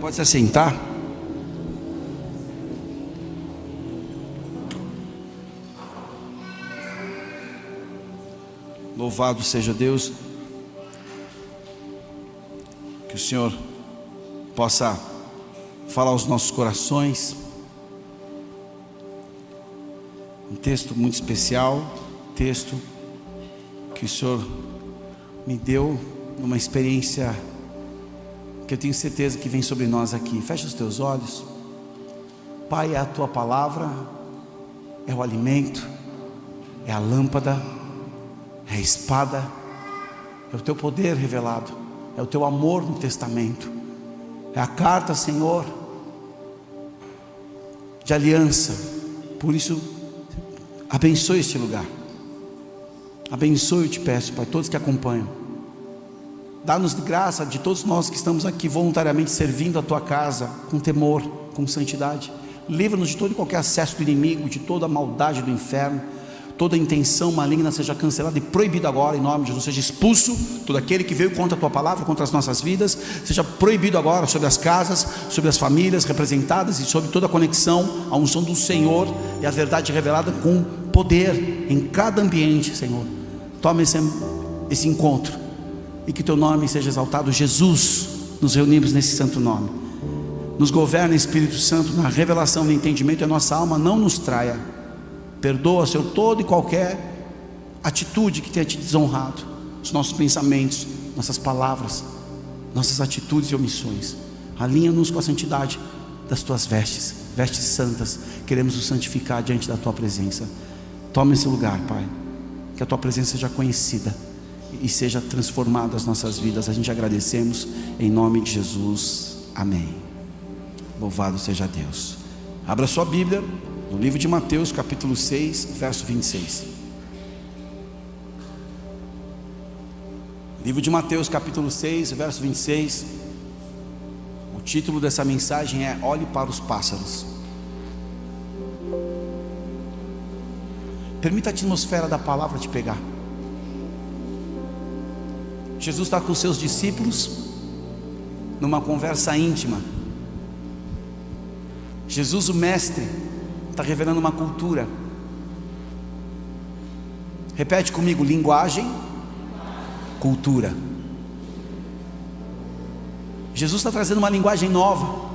Pode se assentar. Louvado seja Deus. Que o Senhor possa falar aos nossos corações. Um texto muito especial, texto que o Senhor me deu numa experiência que eu tenho certeza que vem sobre nós aqui. Fecha os teus olhos. Pai, é a tua palavra, é o alimento, é a lâmpada, é a espada, é o teu poder revelado, é o teu amor no testamento, é a carta, Senhor, de aliança. Por isso, abençoe este lugar, abençoe, eu te peço, Pai, todos que acompanham. Dá-nos graça de todos nós que estamos aqui voluntariamente servindo a tua casa, com temor, com santidade. Livra-nos de todo e qualquer acesso do inimigo, de toda a maldade do inferno. Toda intenção maligna seja cancelada e proibida agora, em nome de Jesus. Seja expulso todo aquele que veio contra a tua palavra, contra as nossas vidas. Seja proibido agora sobre as casas, sobre as famílias representadas e sobre toda a conexão, a unção do Senhor e a verdade revelada com poder em cada ambiente, Senhor. Tome esse encontro e que teu nome seja exaltado. Jesus, nos reunimos nesse santo nome. Nos governa, Espírito Santo, na revelação, no entendimento, e a nossa alma não nos traia. Perdoa, Senhor, toda e qualquer atitude que tenha te desonrado, os nossos pensamentos, nossas palavras, nossas atitudes e omissões. Alinha-nos com a santidade das tuas vestes, vestes santas. Queremos nos santificar diante da tua presença. Toma esse lugar, Pai, que a tua presença seja conhecida e seja transformada as nossas vidas. A gente agradecemos em nome de Jesus, amém. Louvado seja Deus. Abra sua Bíblia no livro de Mateus, capítulo 6, verso 26. Livro de Mateus, capítulo 6, verso 26. O título dessa mensagem é: Olhe para os pássaros. Permita a atmosfera da palavra te pegar. Jesus está com os seus discípulos numa conversa íntima. Jesus, o mestre, está revelando uma cultura. Repete comigo: linguagem, cultura. Jesus está trazendo uma linguagem nova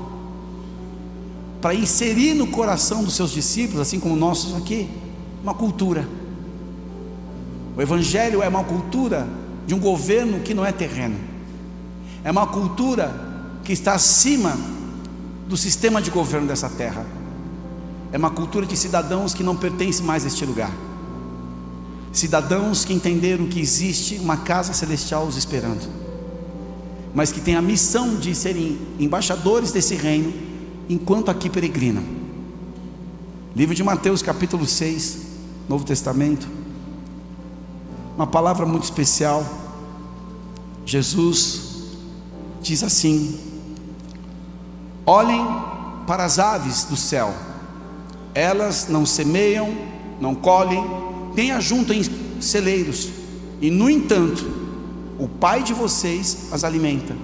para inserir no coração dos seus discípulos, assim como nossos aqui, uma cultura. O Evangelho é uma cultura de um governo que não é terreno. É uma cultura que está acima do sistema de governo dessa terra. É uma cultura de cidadãos que não pertencem mais a este lugar. Cidadãos que entenderam que existe uma casa celestial os esperando, mas que tem a missão de serem embaixadores desse reino enquanto aqui peregrinam. Livro de Mateus, capítulo 6, Novo Testamento. Uma palavra muito especial. Jesus diz assim: olhem para as aves do céu. Elas não semeiam, não colhem, nem ajuntam em celeiros, e no entanto, o Pai de vocês as alimenta.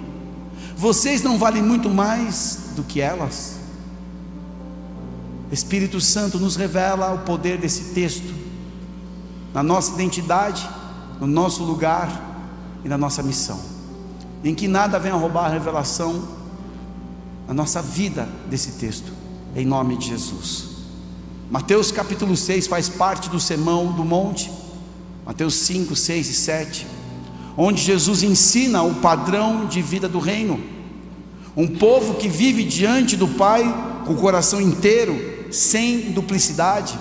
Vocês não valem muito mais do que elas? Espírito Santo nos revela o poder desse texto na nossa identidade, no nosso lugar e na nossa missão, em que nada venha roubar a revelação na nossa vida desse texto, em nome de Jesus. Mateus capítulo 6 faz parte do Sermão do Monte, Mateus 5, 6 e 7, onde Jesus ensina o padrão de vida do reino. Um povo que vive diante do Pai com o coração inteiro, sem duplicidade.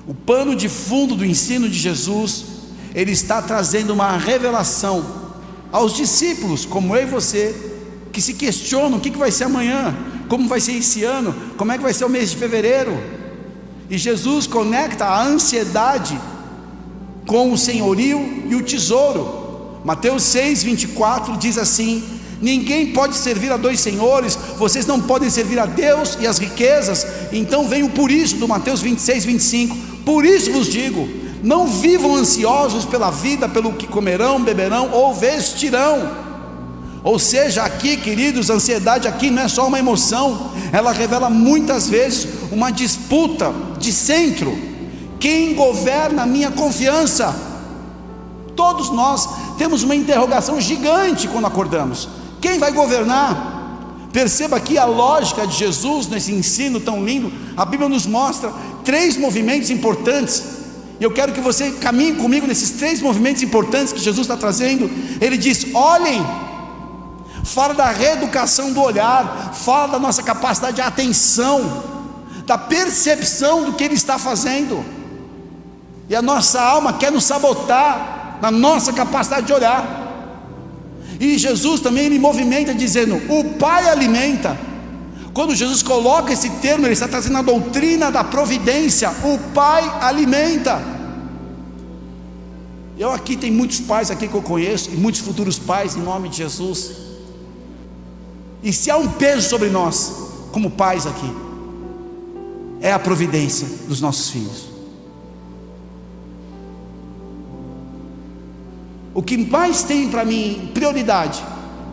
O pano de fundo do ensino de Jesus, ele está trazendo uma revelação aos discípulos, como eu e você, que se questionam: o que vai ser amanhã? Como vai ser esse ano? Como é que vai ser o mês de fevereiro? E Jesus conecta a ansiedade com o senhorio e o tesouro. Mateus 6, 24 diz assim: ninguém pode servir a dois senhores, vocês não podem servir a Deus e as riquezas. Então vem o por isso do Mateus 26, 25: por isso vos digo, não vivam ansiosos pela vida, pelo que comerão, beberão ou vestirão. Ou seja, aqui, queridos, a ansiedade aqui não é só uma emoção, ela revela muitas vezes uma disputa de centro. Quem governa a minha confiança? Todos nós temos uma interrogação gigante quando acordamos: quem vai governar? Perceba aqui a lógica de Jesus nesse ensino tão lindo. A Bíblia nos mostra 3 movimentos importantes, e eu quero que você caminhe comigo nesses 3 movimentos importantes que Jesus está trazendo. Ele diz: olhem, fala da reeducação do olhar, fala da nossa capacidade de atenção, da percepção do que Ele está fazendo, e a nossa alma quer nos sabotar na nossa capacidade de olhar. E Jesus também, ele movimenta dizendo: o Pai alimenta. Quando Jesus coloca esse termo, ele está trazendo a doutrina da providência. O Pai alimenta. Eu aqui, tem muitos pais aqui que eu conheço, e muitos futuros pais, em nome de Jesus. E se há um peso sobre nós, como pais aqui, é a providência dos nossos filhos. O que mais tem para mim prioridade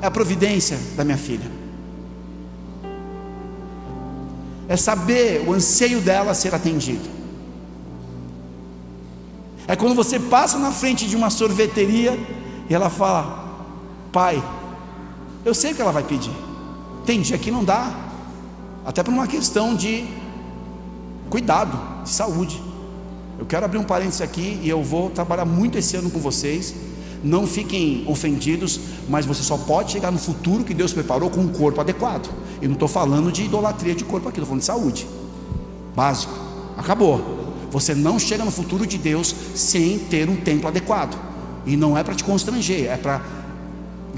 é a providência da minha filha. É saber o anseio dela ser atendido. É quando você passa na frente de uma sorveteria e ela fala: pai, eu sei o que ela vai pedir. Tem dia que não dá, até por uma questão de cuidado, de saúde. Eu quero abrir um parênteses aqui, e eu vou trabalhar muito esse ano com vocês. Não fiquem ofendidos, mas você só pode chegar no futuro que Deus preparou com um corpo adequado. E não estou falando de idolatria de corpo aqui, estou falando de saúde. Básico, acabou. Você não chega no futuro de Deus sem ter um templo adequado. E não é para te constranger, é para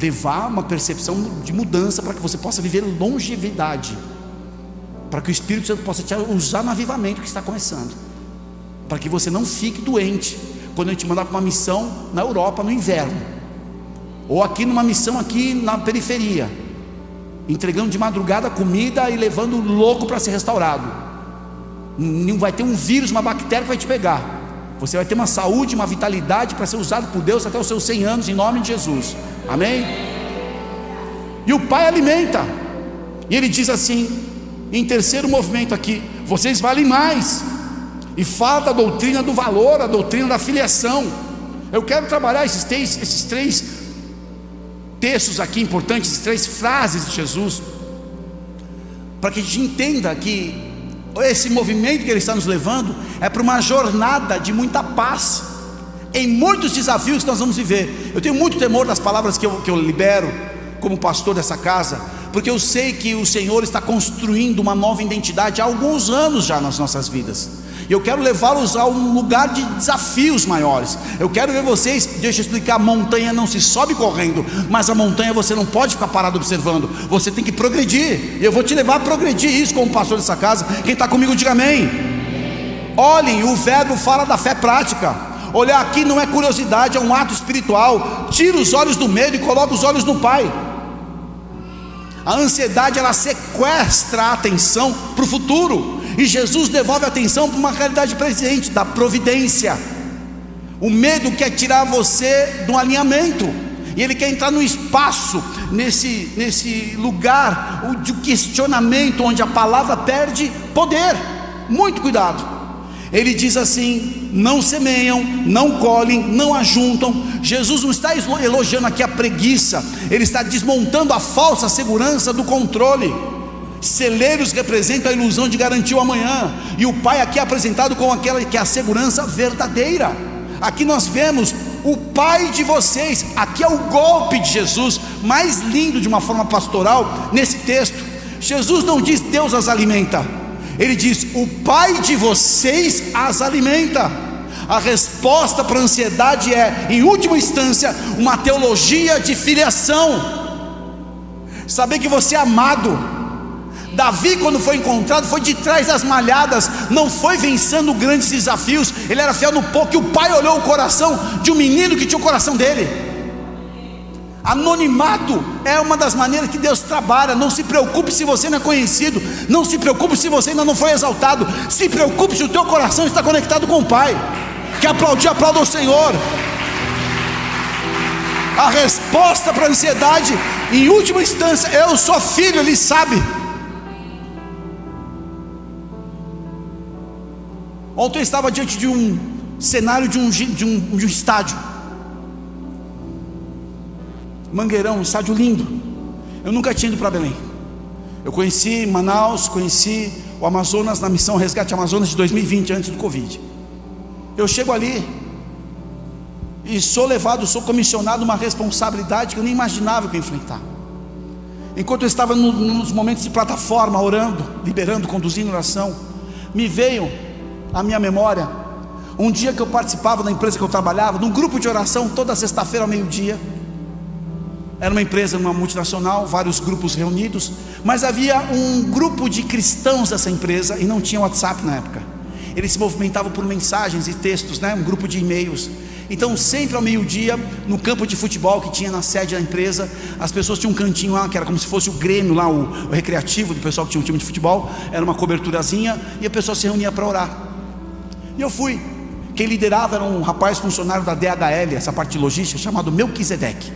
levar uma percepção de mudança, para que você possa viver longevidade, para que o Espírito Santo possa te usar no avivamento que está começando, para que você não fique doente quando a gente mandar para uma missão na Europa no inverno, ou aqui numa missão aqui na periferia, entregando de madrugada comida e levando o louco para ser restaurado. Não vai ter um vírus, uma bactéria que vai te pegar. Você vai ter uma saúde, uma vitalidade para ser usado por Deus até os seus 100 anos, em nome de Jesus, amém? E o Pai alimenta, e Ele diz assim, em terceiro movimento aqui: vocês valem mais. E fala da doutrina do valor, a doutrina da filiação. Eu quero trabalhar esses três textos aqui importantes, essas 3 frases de Jesus, para que a gente entenda que esse movimento que Ele está nos levando é para uma jornada de muita paz, em muitos desafios que nós vamos viver. Eu tenho muito temor das palavras que eu libero como pastor dessa casa, porque eu sei que o Senhor está construindo uma nova identidade há alguns anos já nas nossas vidas. E eu quero levá-los a um lugar de desafios maiores. Eu quero ver vocês, deixa eu explicar, a montanha não se sobe correndo, mas a montanha você não pode ficar parado observando, você tem que progredir. E eu vou te levar a progredir isso como pastor dessa casa. Quem está comigo diga amém. Olhem, o verbo fala da fé prática. Olhar aqui não é curiosidade, é um ato espiritual. Tira os olhos do medo e coloca os olhos no Pai. A ansiedade, ela sequestra a atenção para o futuro, e Jesus devolve a atenção para uma realidade presente, da providência. O medo quer tirar você do alinhamento, e ele quer entrar no espaço, nesse lugar de questionamento, onde a palavra perde poder. Muito cuidado. Ele diz assim: não semeiam, não colhem, não ajuntam. Jesus não está elogiando aqui a preguiça, ele está desmontando a falsa segurança do controle. Celeiros representam a ilusão de garantir o amanhã, e o Pai aqui é apresentado como aquela que é a segurança verdadeira. Aqui nós vemos o Pai de vocês. Aqui é o golpe de Jesus mais lindo, de uma forma pastoral, nesse texto. Jesus não diz Deus as alimenta, ele diz o Pai de vocês as alimenta. A resposta para a ansiedade é, em última instância, uma teologia de filiação. Saber que você é amado. Davi, quando foi encontrado, foi de trás das malhadas, não foi vencendo grandes desafios, ele era fiel no pouco, e o Pai olhou o coração de um menino que tinha o coração dele. Anonimato é uma das maneiras que Deus trabalha. Não se preocupe se você não é conhecido, não se preocupe se você ainda não foi exaltado, se preocupe se o teu coração está conectado com o Pai. Quer aplaudir? Aplauda o Senhor. A resposta para a ansiedade, em última instância, eu sou filho, Ele sabe. Ontem eu estava diante de um cenário de um estádio, Mangueirão, um estádio lindo. Eu nunca tinha ido para Belém. Eu conheci Manaus, conheci o Amazonas na missão Resgate Amazonas de 2020, antes do Covid. Eu chego ali e sou comissionado uma responsabilidade que eu nem imaginava que eu ia enfrentar. Enquanto eu estava nos momentos de plataforma, orando, liberando, conduzindo oração, me veio à minha memória um dia que eu participava da empresa que eu trabalhava, num grupo de oração, toda sexta-feira ao meio-dia. Era uma empresa, uma multinacional, vários grupos reunidos, mas havia um grupo de cristãos dessa empresa, e não tinha WhatsApp na época. Eles se movimentavam por mensagens e textos, um grupo de e-mails. Então sempre ao meio-dia, no campo de futebol que tinha na sede da empresa, as pessoas tinham um cantinho lá, que era como se fosse o Grêmio lá, o recreativo do pessoal que tinha um time de futebol. Era uma coberturazinha, e a pessoa se reunia para orar. E eu fui. Quem liderava era um rapaz funcionário da DHL, essa parte de logística, chamado Melquisedeque.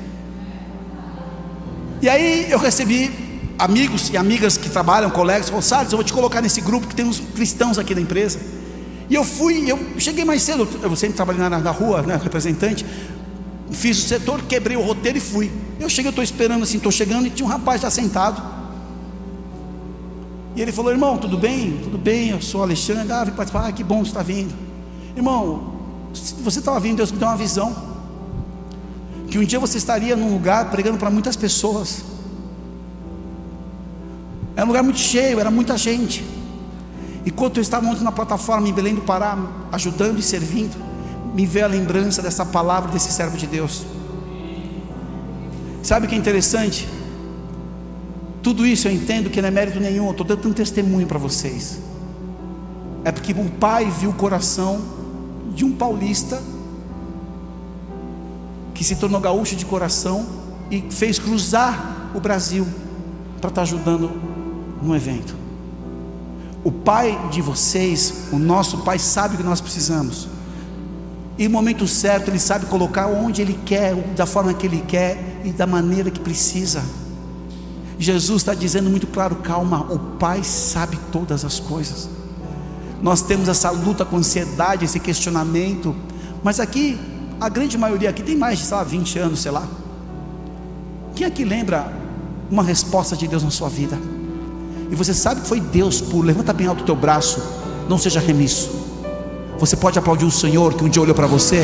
E aí eu recebi amigos e amigas que trabalham, colegas, falaram: Salles, eu vou te colocar nesse grupo que tem uns cristãos aqui da empresa. E eu cheguei mais cedo, eu sempre trabalhei na rua, representante. Fiz o setor, quebrei o roteiro e fui. Eu cheguei, eu estou esperando assim, estou chegando, e tinha um rapaz já sentado. E ele falou: irmão, tudo bem? Tudo bem, eu sou Alexandre. Vim participar. Que bom que você está vindo. Irmão, você estava vindo, Deus me deu uma visão, que um dia você estaria num lugar pregando para muitas pessoas. Era um lugar muito cheio, era muita gente. Enquanto eu estava ontem na plataforma em Belém do Pará, ajudando e servindo, me veio a lembrança dessa palavra desse servo de Deus. Sabe o que é interessante? Tudo isso eu entendo que não é mérito nenhum, eu estou dando um testemunho para vocês. É porque o Pai viu o coração de um paulista que se tornou gaúcho de coração e fez cruzar o Brasil para estar ajudando no evento. O Pai de vocês, o nosso Pai, sabe o que nós precisamos, e no momento certo Ele sabe colocar onde Ele quer, da forma que Ele quer e da maneira que precisa. Jesus está dizendo muito claro: calma, o Pai sabe todas as coisas. Nós temos essa luta com ansiedade, esse questionamento, mas aqui, a grande maioria aqui tem mais de 20 anos, sei lá. Quem aqui lembra uma resposta de Deus na sua vida? E você sabe que foi Deus puro. Levanta bem alto o teu braço, não seja remisso. Você pode aplaudir o Senhor que um dia olhou para você.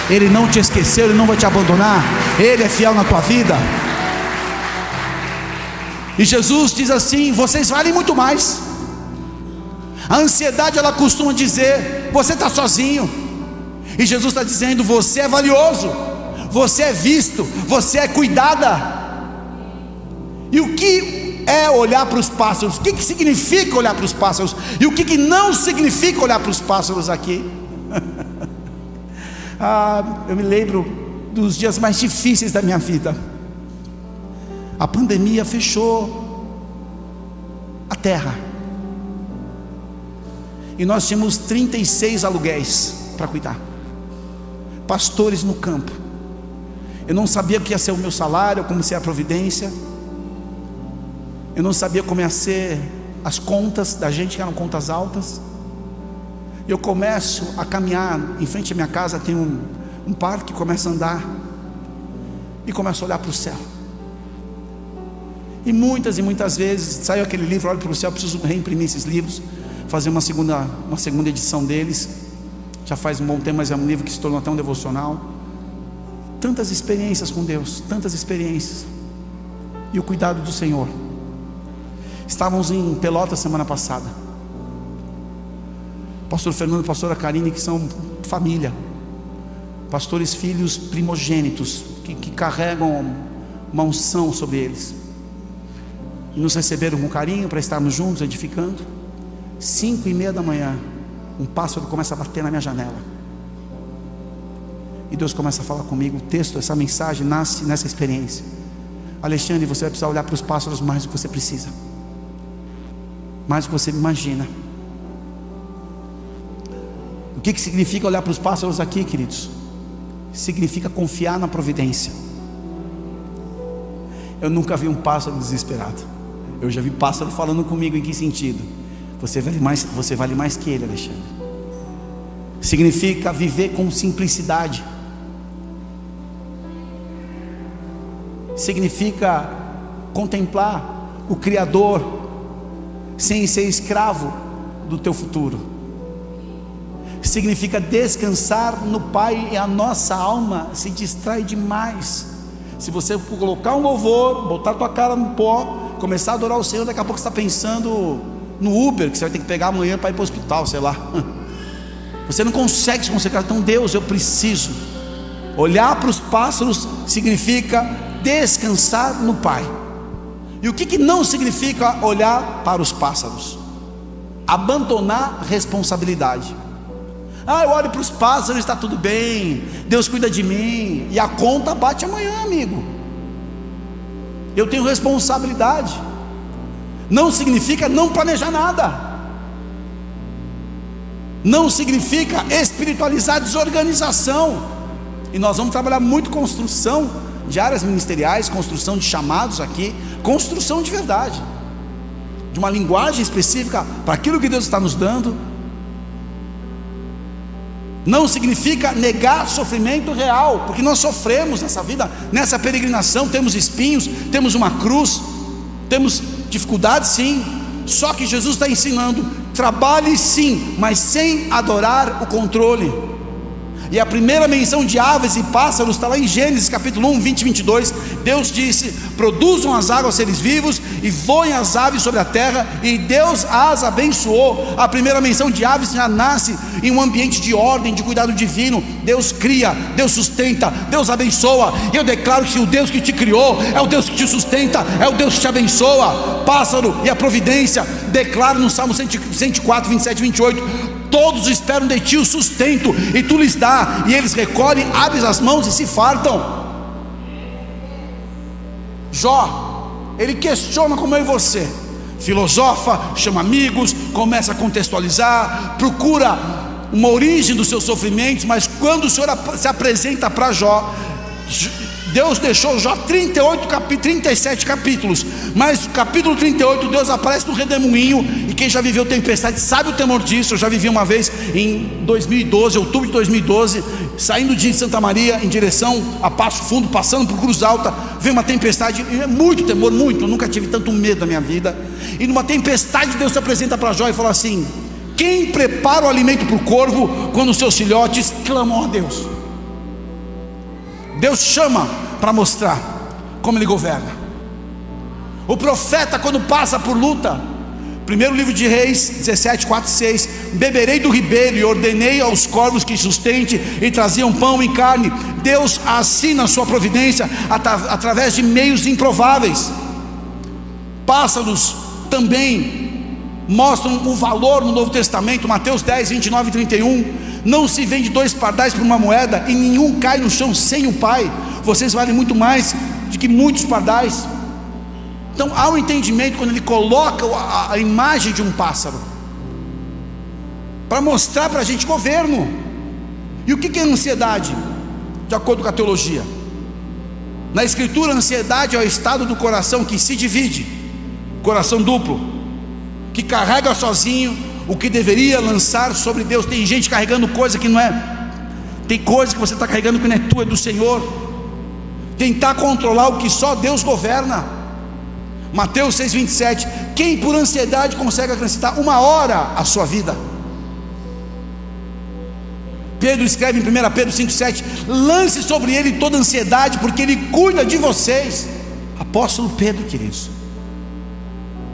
Ele não te esqueceu, Ele não vai te abandonar, Ele é fiel na tua vida. E Jesus diz assim: vocês valem muito mais. A ansiedade, ela costuma dizer: você está sozinho. E Jesus está dizendo: você é valioso, você é visto, você é cuidada. E o que é olhar para os pássaros? O que significa olhar para os pássaros? E o que não significa olhar para os pássaros aqui? Eu me lembro dos dias mais difíceis da minha vida. A pandemia fechou a terra, e nós tínhamos 36 aluguéis para cuidar, pastores no campo. Eu não sabia o que ia ser o meu salário, como ser a providência. Eu não sabia como ia ser as contas da gente, que eram contas altas. Eu começo a caminhar, em frente à minha casa tem um parque, começo a andar e começo a olhar para o céu. E muitas vezes saiu aquele livro, olho para o céu, preciso reimprimir esses livros, fazer uma segunda edição deles. Já faz um bom tempo, mas é um livro que se tornou até um devocional. Tantas experiências com Deus, tantas experiências, e o cuidado do Senhor. Estávamos em Pelotas semana passada. Pastor Fernando e pastora Karine, que são família, pastores filhos primogênitos, que carregam uma unção sobre eles, e nos receberam com carinho para estarmos juntos edificando. 5:30 da manhã, um pássaro começa a bater na minha janela, e Deus começa a falar comigo. O texto, essa mensagem nasce nessa experiência: Alexandre, você vai precisar olhar para os pássaros mais do que você precisa, mais do que você imagina. O que significa olhar para os pássaros aqui, queridos? Significa confiar na providência. Eu nunca vi um pássaro desesperado. Eu já vi pássaro falando comigo. Em que sentido? Você vale mais que ele, Alexandre. Significa viver com simplicidade. Significa contemplar o Criador sem ser escravo do teu futuro. Significa descansar no Pai, e a nossa alma se distrai demais. Se você colocar um louvor, botar tua cara no pó, começar a adorar o Senhor, daqui a pouco você está pensando no Uber que você vai ter que pegar amanhã para ir para o hospital, sei lá. Você não consegue se concentrar. Então, Deus, eu preciso olhar para os pássaros. Significa descansar no Pai. E o que não significa olhar para os pássaros? Abandonar responsabilidade. Eu olho para os pássaros, está tudo bem, Deus cuida de mim, e a conta bate amanhã, amigo. Eu tenho responsabilidade. Não significa não planejar nada. Não significa espiritualizar desorganização. E nós vamos trabalhar muito construção de áreas ministeriais, construção de chamados aqui, construção de verdade, de uma linguagem específica para aquilo que Deus está nos dando. Não significa negar sofrimento real, porque nós sofremos nessa vida, nessa peregrinação, temos espinhos, temos uma cruz, temos dificuldades sim, só que Jesus está ensinando, trabalhe sim, mas sem adorar o controle. E a primeira menção de aves e pássaros está lá em Gênesis capítulo 1, 20 e 22. Deus disse: produzam as águas seres vivos e voem as aves sobre a terra, e Deus as abençoou. A primeira menção de aves já nasce em um ambiente de ordem, de cuidado divino. Deus cria, Deus sustenta, Deus abençoa. E eu declaro que o Deus que te criou é o Deus que te sustenta, é o Deus que te abençoa. Pássaro e a providência, declaro no Salmo 104, 27 e 28: todos esperam de ti o sustento, e tu lhes dá, e eles recolhem, abrem as mãos e se fartam. Jó, ele questiona como eu e você, filosofa, chama amigos, começa a contextualizar, procura uma origem dos seus sofrimentos. Mas quando o Senhor se apresenta para Jó, Deus deixou Jó 37 capítulos, mas no capítulo 38 Deus aparece no redemoinho. E quem já viveu tempestade sabe o temor disso. Eu já vivi uma vez em 2012, outubro de 2012, saindo de Santa Maria em direção a Passo Fundo, passando por Cruz Alta, veio uma tempestade, e é muito temor, muito. Eu nunca tive tanto medo na minha vida. E numa tempestade Deus se apresenta para Jó e fala assim: quem prepara o alimento para o corvo quando os seus filhotes clamam a Deus? Deus chama para mostrar como Ele governa. O profeta, quando passa por luta, primeiro livro de Reis 17, 4 e 6: beberei do ribeiro e ordenei aos corvos que sustente, e traziam pão e carne. Deus assina a sua providência através de meios improváveis. Pássaros também mostram o valor no Novo Testamento. Mateus 10, 29 e 31: não se vende 2 pardais por uma moeda, e nenhum cai no chão sem o Pai. Vocês valem muito mais do que muitos pardais. Então há um entendimento quando ele coloca a imagem de um pássaro, para mostrar para a gente governo. E o que é ansiedade? De acordo com a teologia, na Escritura, a ansiedade é o estado do coração que se divide, coração duplo, que carrega sozinho o que deveria lançar sobre Deus. Tem gente carregando coisa que não é, tem coisa que você está carregando que não é tua, é do Senhor. Tentar controlar o que só Deus governa. Mateus 6, 27: quem por ansiedade consegue acrescentar 1 hora à sua vida? Pedro escreve em 1 Pedro 5, 7: lance sobre ele toda ansiedade, porque ele cuida de vocês. Apóstolo Pedro, queridos.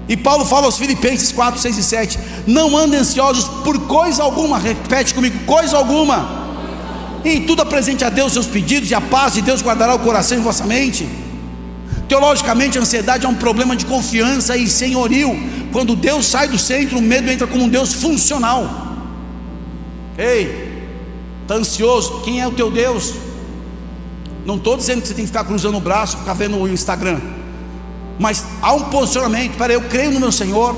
E Paulo fala aos Filipenses 4, 6 e 7: não andem ansiosos por coisa alguma. Repete comigo: coisa alguma. Em tudo apresente a Deus seus pedidos, e a paz de Deus guardará o coração e vossa mente. Teologicamente, a ansiedade é um problema de confiança e senhorio. Quando Deus sai do centro, o medo entra como um Deus funcional. Ei, está ansioso? Quem é o teu Deus? Não estou dizendo que você tem que ficar cruzando o braço, ficar vendo o Instagram, mas há um posicionamento. Para eu creio no meu Senhor,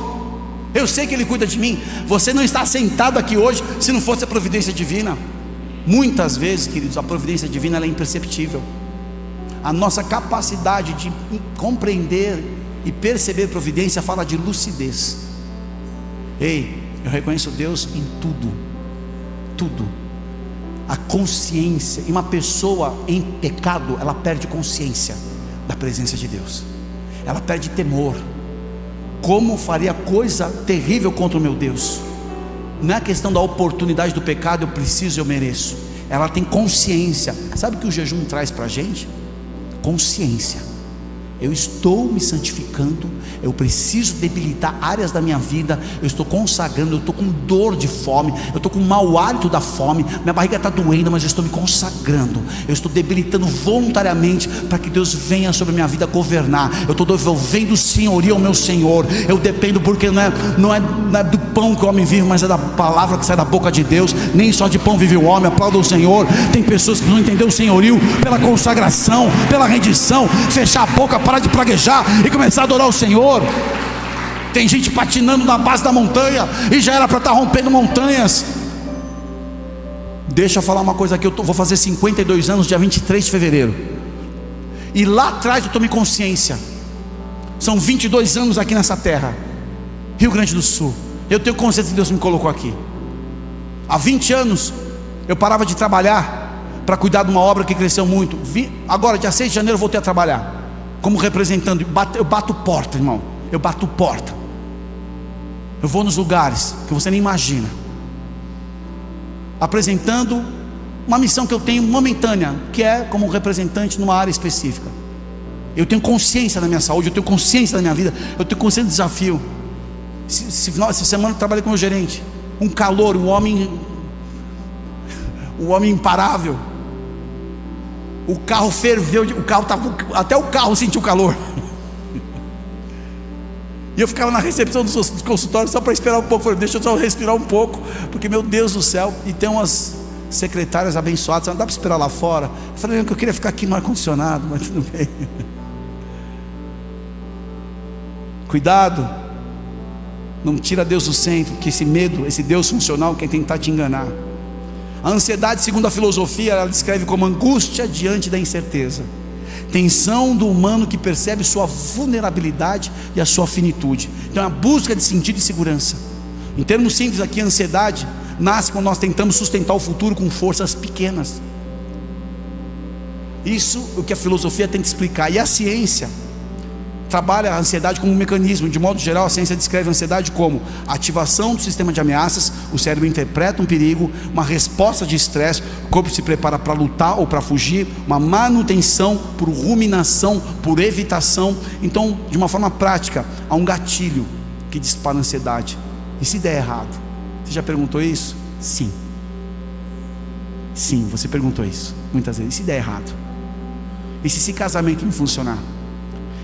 eu sei que Ele cuida de mim. Você não está sentado aqui hoje se não fosse a providência divina. Muitas vezes, queridos, a providência divina ela é imperceptível. A nossa capacidade de compreender e perceber providência fala de lucidez. Ei, eu reconheço Deus em tudo, tudo. A consciência, e uma pessoa em pecado, ela perde consciência da presença de Deus, ela perde temor. Como faria coisa terrível contra o meu Deus? Não é a questão da oportunidade do pecado, eu preciso, eu mereço. Ela tem consciência. Sabe o que o jejum traz para a gente? Consciência. Eu estou me santificando, eu preciso debilitar áreas da minha vida, eu estou consagrando, eu estou com dor de fome, eu estou com mau hálito da fome, minha barriga está doendo, mas eu estou me consagrando, eu estou debilitando voluntariamente para que Deus venha sobre a minha vida governar. Eu estou devolvendo senhoria ao meu Senhor. Eu dependo, porque não é do pão que o homem vive, mas é da palavra que sai da boca de Deus. Nem só de pão vive o homem, aplauda o Senhor. Tem pessoas que não entenderam o senhorio pela consagração, pela rendição, fechar a boca, parar de praguejar e começar a adorar o Senhor. Tem gente patinando na base da montanha e já era para estar rompendo montanhas. Deixa eu falar uma coisa aqui. Eu vou fazer 52 anos dia 23 de fevereiro, e lá atrás eu tomei consciência. São 22 anos aqui nessa terra, Rio Grande do Sul. Eu tenho consciência que Deus me colocou aqui. Há 20 anos eu parava de trabalhar para cuidar de uma obra que cresceu muito. Agora dia 6 de janeiro eu voltei a trabalhar como representando. Eu bato porta, irmão. Eu bato porta. Eu vou nos lugares que você nem imagina, apresentando uma missão que eu tenho momentânea, que é como representante numa área específica. Eu tenho consciência da minha saúde, eu tenho consciência da minha vida, eu tenho consciência do desafio. Essa semana eu trabalhei com o meu gerente, um calor, um homem imparável. O carro ferveu, até o carro sentiu calor. E eu ficava na recepção do consultório só para esperar um pouco. Falei, deixa eu só respirar um pouco, porque meu Deus do céu. E tem umas secretárias abençoadas, não dá para esperar lá fora. Eu falei que eu queria ficar aqui no ar-condicionado, mas tudo bem. Cuidado, não tira Deus do centro, que esse medo, esse Deus funcional quer tentar te enganar. A ansiedade, segundo a filosofia, ela descreve como angústia diante da incerteza, tensão do humano que percebe sua vulnerabilidade e a sua finitude. Então é a busca de sentido e segurança. Em termos simples aqui, a ansiedade nasce quando nós tentamos sustentar o futuro com forças pequenas. Isso é o que a filosofia tenta explicar. E a ciência trabalha a ansiedade como um mecanismo. De modo geral, a ciência descreve a ansiedade como ativação do sistema de ameaças. O cérebro interpreta um perigo, uma resposta de estresse, o corpo se prepara para lutar ou para fugir, uma manutenção por ruminação, por evitação. Então, de uma forma prática, há um gatilho que dispara a ansiedade. E se der errado? Você já perguntou isso? Sim. Sim, você perguntou isso muitas vezes. E se der errado? E se esse casamento não funcionar?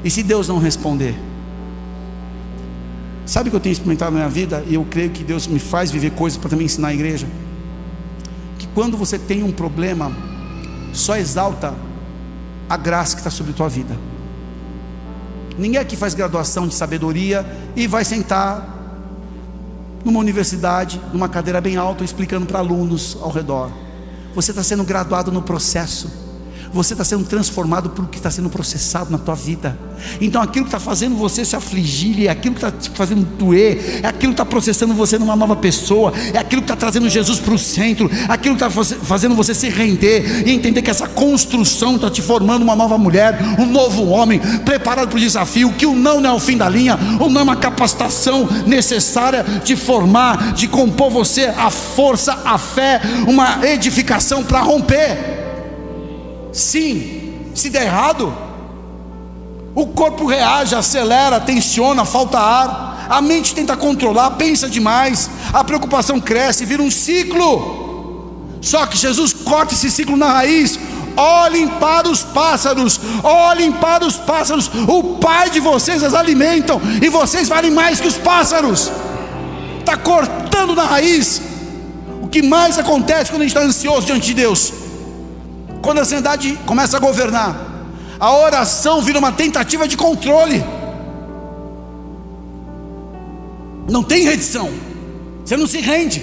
E se Deus não responder? Sabe o que eu tenho experimentado na minha vida? E eu creio que Deus me faz viver coisas para também ensinar a igreja. Que quando você tem um problema, só exalta a graça que está sobre a tua vida. Ninguém aqui faz graduação de sabedoria e vai sentar numa universidade, numa cadeira bem alta, explicando para alunos ao redor. Você está sendo graduado no processo. Você está sendo transformado por o que está sendo processado na tua vida. Então aquilo que está fazendo você se afligir, é aquilo que está te fazendo doer, é aquilo que está processando você numa nova pessoa, é aquilo que está trazendo Jesus para o centro, é aquilo que está fazendo você se render e entender que essa construção está te formando uma nova mulher, um novo homem, preparado para o desafio, que o não é o fim da linha, o não é uma capacitação necessária de formar, de compor você a força, a fé, uma edificação para romper. Sim, se der errado, o corpo reage, acelera, tensiona, falta ar, a mente tenta controlar, pensa demais, a preocupação cresce, vira um ciclo. Só que Jesus corta esse ciclo na raiz. Olhem para os pássaros, olhem para os pássaros, o Pai de vocês as alimentam, e vocês valem mais que os pássaros. Está cortando na raiz. O que mais acontece quando a gente está ansioso diante de Deus? Quando a ansiedade começa a governar, a oração vira uma tentativa de controle. Não tem rendição, você não se rende.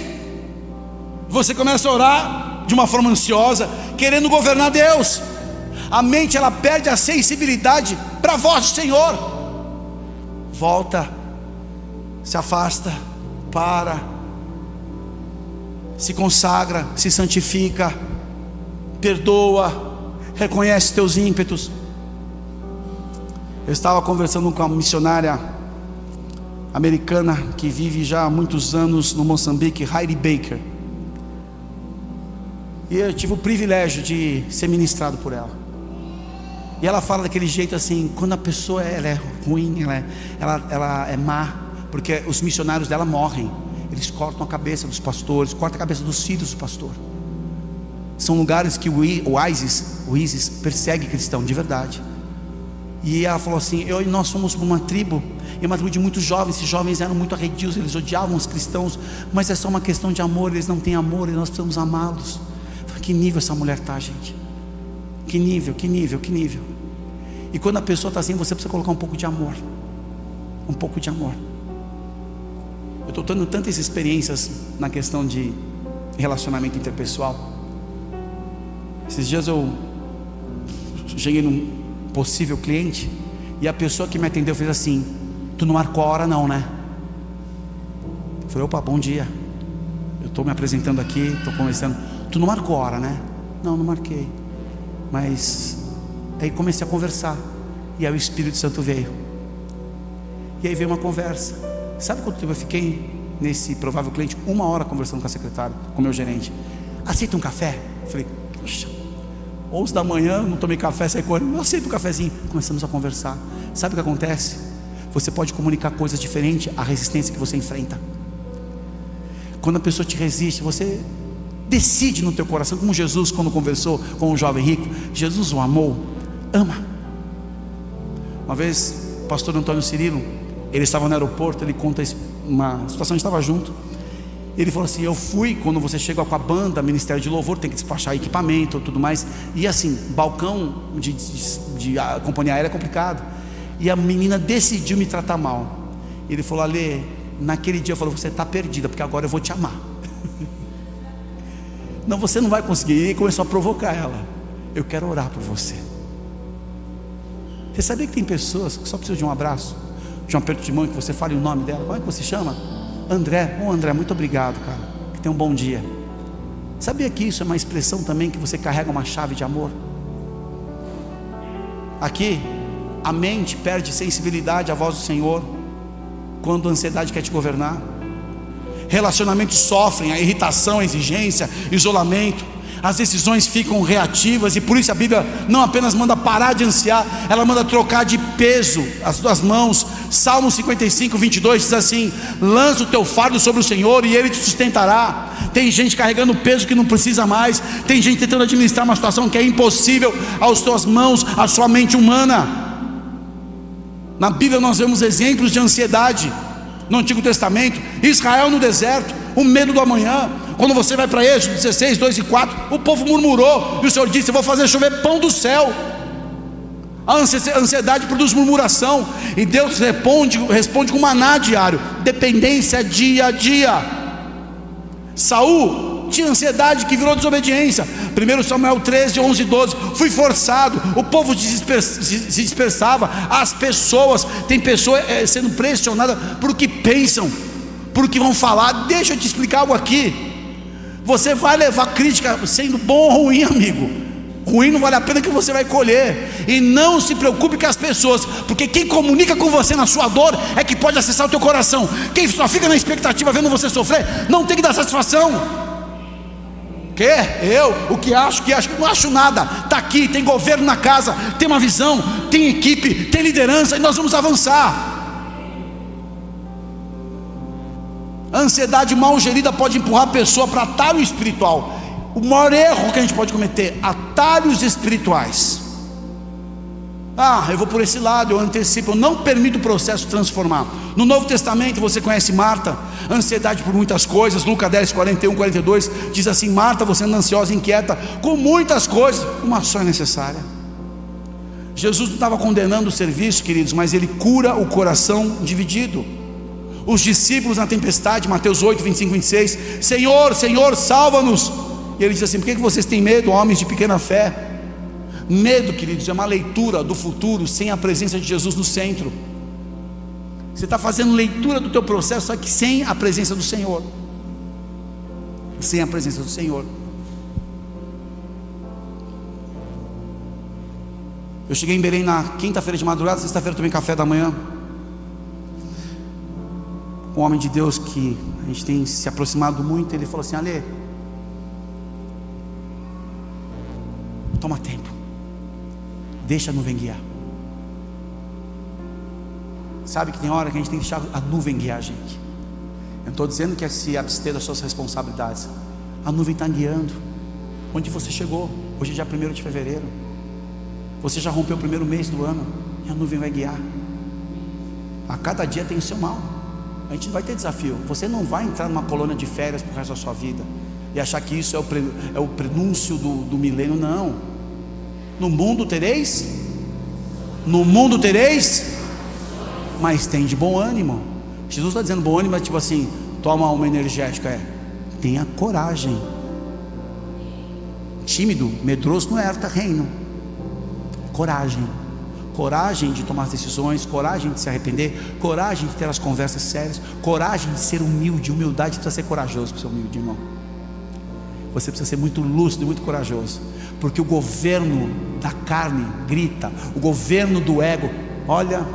Você começa a orar de uma forma ansiosa, querendo governar Deus. A mente, ela perde a sensibilidade para a voz do Senhor. Volta, se afasta, para, se consagra, se santifica, perdoa, reconhece teus ímpetos. Eu estava conversando com uma missionária americana que vive já há muitos anos no Moçambique, Heidi Baker, e eu tive o privilégio de ser ministrado por ela. E ela fala daquele jeito assim, quando a pessoa ela é ruim, ela é má, porque os missionários dela morrem, eles cortam a cabeça dos pastores, cortam a cabeça dos filhos do pastor. São lugares que o ISIS persegue cristão de verdade. E ela falou assim, nós fomos para uma tribo, e uma tribo de muitos jovens. Esses jovens eram muito arredios, eles odiavam os cristãos, mas é só uma questão de amor, eles não têm amor e nós precisamos amá-los. Que nível essa mulher está, gente? Que nível. E quando a pessoa está assim, você precisa colocar um pouco de amor. Um pouco de amor. Eu estou tendo tantas experiências na questão de relacionamento interpessoal. Esses dias eu cheguei num possível cliente, e a pessoa que me atendeu fez assim: tu não marcou a hora não, né? Eu falei, opa, bom dia, eu estou me apresentando aqui, estou conversando. Tu não marcou a hora, né? Não marquei. Mas aí comecei a conversar, e aí o Espírito Santo veio, e aí veio uma conversa. Sabe quanto tempo eu fiquei nesse provável cliente? 1 hora conversando com a secretária, com o meu gerente. Aceita um café? Eu falei, poxa, 11 da manhã, não tomei café, saí correndo, eu aceito um cafezinho. Começamos a conversar. Sabe o que acontece? Você pode comunicar coisas diferentes à resistência que você enfrenta. Quando a pessoa te resiste, você decide no teu coração, como Jesus quando conversou com um jovem rico. Jesus o amou, ama. Uma vez o pastor Antônio Cirilo, ele estava no aeroporto, ele conta uma situação, a gente estava junto. Ele falou assim, eu fui, quando você chega com a banda, Ministério de Louvor, tem que despachar equipamento, tudo mais, e assim, balcão de companhia aérea é complicado, e a menina decidiu me tratar mal. Ele falou, Alê, naquele dia eu falei, você está perdida, porque agora eu vou te amar. Não, você não vai conseguir. E começou a provocar ela. Eu quero orar por você. Você sabia que tem pessoas que só precisam de um abraço, de um aperto de mão, que você fale o nome dela? Como é que você chama? André. André, muito obrigado, cara, que tenha um bom dia. Sabia que isso é uma expressão também, que você carrega uma chave de amor? Aqui a mente perde sensibilidade à voz do Senhor quando a ansiedade quer te governar. Relacionamentos sofrem a irritação, a exigência, isolamento. As decisões ficam reativas, e por isso a Bíblia não apenas manda parar de ansiar, ela manda trocar de peso as tuas mãos. Salmo 55, 22 diz assim: lança o teu fardo sobre o Senhor e Ele te sustentará. Tem gente carregando peso que não precisa mais. Tem gente tentando administrar uma situação que é impossível às tuas mãos, à sua mente humana. Na Bíblia nós vemos exemplos de ansiedade. No Antigo Testamento, Israel no deserto, o medo do amanhã. Quando você vai para Êxodo 16, 2 e 4, o povo murmurou, e o Senhor disse: eu vou fazer chover pão do céu. A ansiedade produz murmuração, e Deus responde com maná diário, dependência dia a dia. Saul tinha ansiedade que virou desobediência. 1 Samuel 13, 11 e 12, fui forçado, o povo se dispersava. As pessoas, tem pessoas sendo pressionadas por o que pensam, por o que vão falar. Deixa eu te explicar algo aqui. Você vai levar crítica sendo bom ou ruim, amigo. Ruim não vale a pena, que você vai colher. E não se preocupe com as pessoas, porque quem comunica com você na sua dor é que pode acessar o teu coração. Quem só fica na expectativa vendo você sofrer, não tem que dar satisfação. O que acho, não acho nada. Está aqui, tem governo na casa, tem uma visão, tem equipe, tem liderança, e nós vamos avançar. A ansiedade mal gerida pode empurrar a pessoa para atalho espiritual. O maior erro que a gente pode cometer: atalhos espirituais. Eu vou por esse lado, eu antecipo, eu não permito o processo transformar. No Novo Testamento você conhece Marta, ansiedade por muitas coisas. Lucas 10, 41, 42 diz assim: Marta, você anda ansiosa e inquieta com muitas coisas, uma só é necessária. Jesus não estava condenando o serviço, queridos, mas Ele cura o coração dividido. Os discípulos na tempestade, Mateus 8, 25, 26, Senhor, Senhor, salva-nos. E Ele diz assim: por que vocês têm medo, homens de pequena fé? Medo, queridos, é uma leitura do futuro sem a presença de Jesus no centro. Você está fazendo leitura do teu processo, só que sem a presença do Senhor. Sem a presença do Senhor. Eu cheguei em Belém na quinta-feira de madrugada, sexta-feira tomei café da manhã. Um homem de Deus que a gente tem se aproximado muito, ele falou assim: Ale, toma tempo, deixa a nuvem guiar. Sabe que tem hora que a gente tem que deixar a nuvem guiar a gente. Eu não estou dizendo que é se abster das suas responsabilidades. A nuvem está guiando. Onde você chegou? Hoje é dia 1º de fevereiro. Você já rompeu o primeiro mês do ano, e a nuvem vai guiar. A cada dia tem o seu mal. A gente vai ter desafio. Você não vai entrar numa colônia de férias pro resto da sua vida e achar que isso é o prenúncio do milênio. Não. No mundo tereis, mas tem de bom ânimo. Jesus está dizendo bom ânimo, é tipo assim, toma uma energética, tenha coragem. Tímido, medroso não herda reino. Coragem de tomar as decisões, coragem de se arrepender, coragem de ter as conversas sérias, coragem de ser humilde. Humildade precisa ser corajoso para ser humilde, irmão. Você precisa ser muito lúcido e muito corajoso, porque o governo da carne grita, o governo do ego, olha,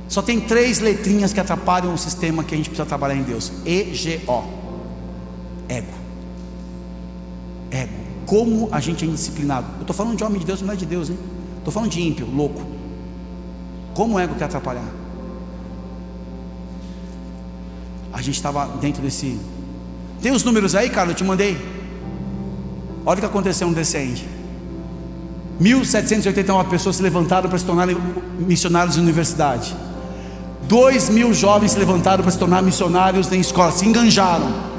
só tem 3 letrinhas que atrapalham o sistema que a gente precisa trabalhar em Deus: EGO, ego. Como a gente é indisciplinado. Eu estou falando de homem de Deus, não é de Deus, hein? Estou falando de ímpio, louco. Como o ego quer atrapalhar. A gente estava dentro desse... Tem os números aí, cara? Eu te mandei. Olha o que aconteceu no Descende. 1.789 pessoas se levantaram para se tornarem missionários de universidade. 2.000 jovens se levantaram para se tornar missionários em escola. Se enganjaram.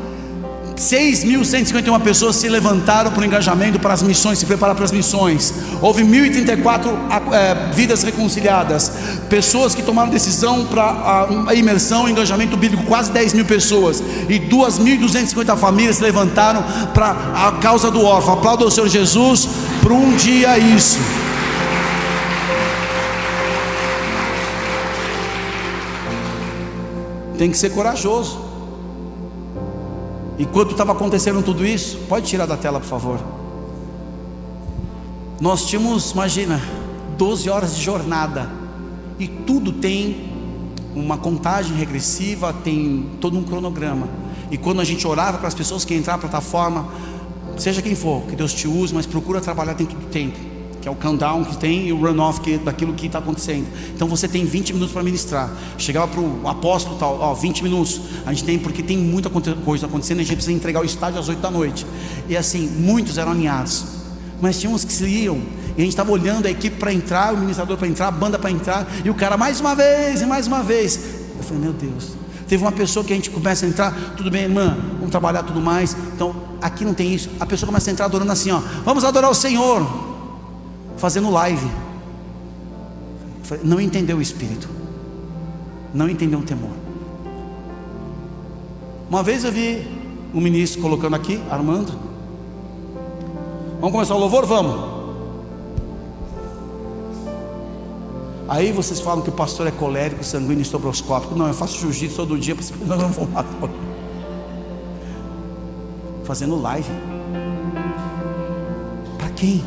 6.151 pessoas se levantaram para o engajamento, para as missões, se prepararam para as missões. Houve 1.034 vidas reconciliadas, pessoas que tomaram decisão para a imersão, engajamento bíblico, quase 10.000 pessoas, e 2.250 famílias se levantaram para a causa do órfão. Aplauda o Senhor Jesus por um dia isso. Tem que ser corajoso. Enquanto estava acontecendo tudo isso, pode tirar da tela, por favor. Nós tínhamos, imagina, 12 horas de jornada, e tudo tem uma contagem regressiva, tem todo um cronograma. E quando a gente orava para as pessoas que entraram na plataforma, seja quem for, que Deus te use, mas procura trabalhar dentro do tempo, que é o countdown que tem, e o runoff daquilo que está acontecendo. Então você tem 20 minutos para ministrar. Chegava para o apóstolo tal, 20 minutos. A gente tem, porque tem muita coisa acontecendo, a gente precisa entregar o estádio às 8 da noite. E assim, muitos eram alinhados, mas tinha uns que se iam, e a gente estava olhando a equipe para entrar, o ministrador para entrar, a banda para entrar, e o cara mais uma vez e mais uma vez. Eu falei, meu Deus. Teve uma pessoa que a gente começa a entrar, tudo bem, irmã, vamos trabalhar tudo mais. Então, aqui não tem isso. A pessoa começa a entrar adorando assim, vamos adorar o Senhor, fazendo live. Não entendeu o espírito, não entendeu o temor. Uma vez eu vi um ministro colocando aqui, Armando, vamos começar o louvor? Vamos. Aí vocês falam que o pastor é colérico, sanguíneo e estobroscópico. Não, eu faço jiu-jitsu todo dia, para não vou lá. Fazendo live. Para quem?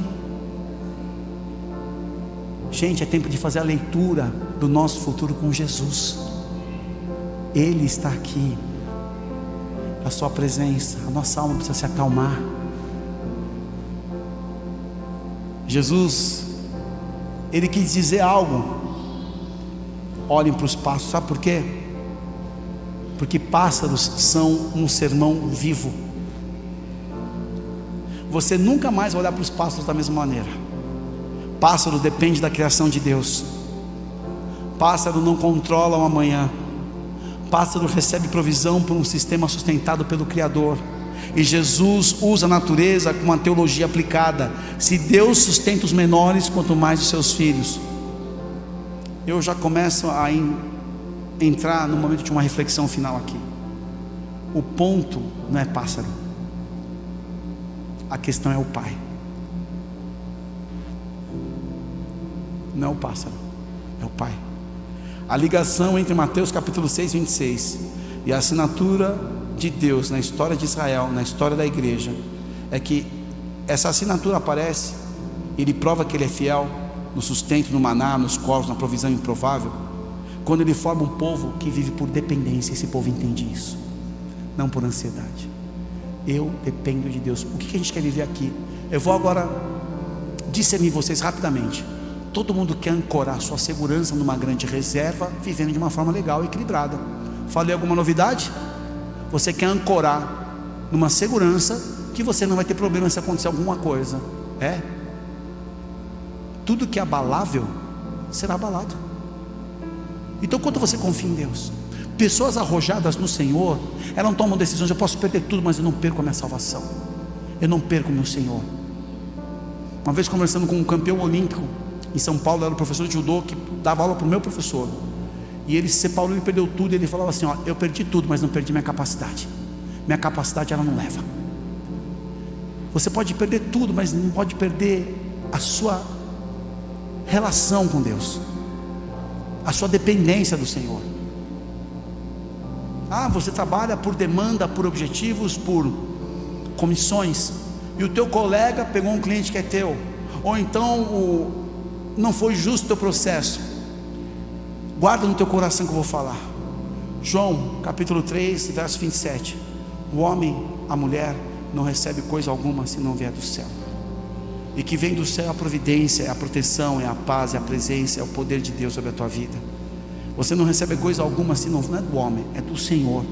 Gente, é tempo de fazer a leitura do nosso futuro com Jesus. Ele está aqui. A sua presença, a nossa alma precisa se acalmar. Jesus, Ele quis dizer algo. Olhem para os pássaros, sabe por quê? Porque pássaros são um sermão vivo. Você nunca mais vai olhar para os pássaros da mesma maneira. Pássaro depende da criação de Deus. Pássaro não controla o amanhã. Pássaro recebe provisão por um sistema sustentado pelo Criador. E Jesus usa a natureza com uma teologia aplicada. Se Deus sustenta os menores, quanto mais os seus filhos. Eu já começo a entrar no momento de uma reflexão final aqui. O ponto não é pássaro. A questão é o Pai. não é o pássaro, é o Pai. A ligação entre Mateus capítulo 6, 26 e a assinatura de Deus na história de Israel, na história da igreja, é que essa assinatura aparece, ele prova que ele é fiel no sustento, no maná, nos corvos, na provisão improvável, quando ele forma um povo que vive por dependência. Esse povo entende isso, não por ansiedade. Eu dependo de Deus. O que a gente quer viver aqui? Eu vou agora discernir vocês rapidamente. Todo mundo quer ancorar sua segurança numa grande reserva, vivendo de uma forma legal e equilibrada. Falei alguma novidade? Você quer ancorar numa segurança que você não vai ter problema se acontecer alguma coisa. Tudo que é abalável será abalado. Então, quando você confia em Deus, pessoas arrojadas no Senhor, elas não tomam decisões. Eu posso perder tudo, mas eu não perco a minha salvação, eu não perco o meu Senhor. Uma vez conversando com um campeão olímpico em São Paulo, era o professor de judô que dava aula para o meu professor, e ele se separou, ele perdeu tudo, e ele falava assim: eu perdi tudo, mas não perdi minha capacidade. Minha capacidade ela não leva. Você pode perder tudo, mas não pode perder a sua relação com Deus, a sua dependência do Senhor. Você trabalha por demanda, por objetivos, por comissões, e o teu colega pegou um cliente que é teu, ou então não foi justo o teu processo. Guarda no teu coração que eu vou falar. João capítulo 3, verso 27. O homem, a mulher, não recebe coisa alguma se não vier do céu. E que vem do céu é a providência, é a proteção, é a paz, é a presença, é o poder de Deus sobre a tua vida. Você não recebe coisa alguma se não é do homem, é do Senhor.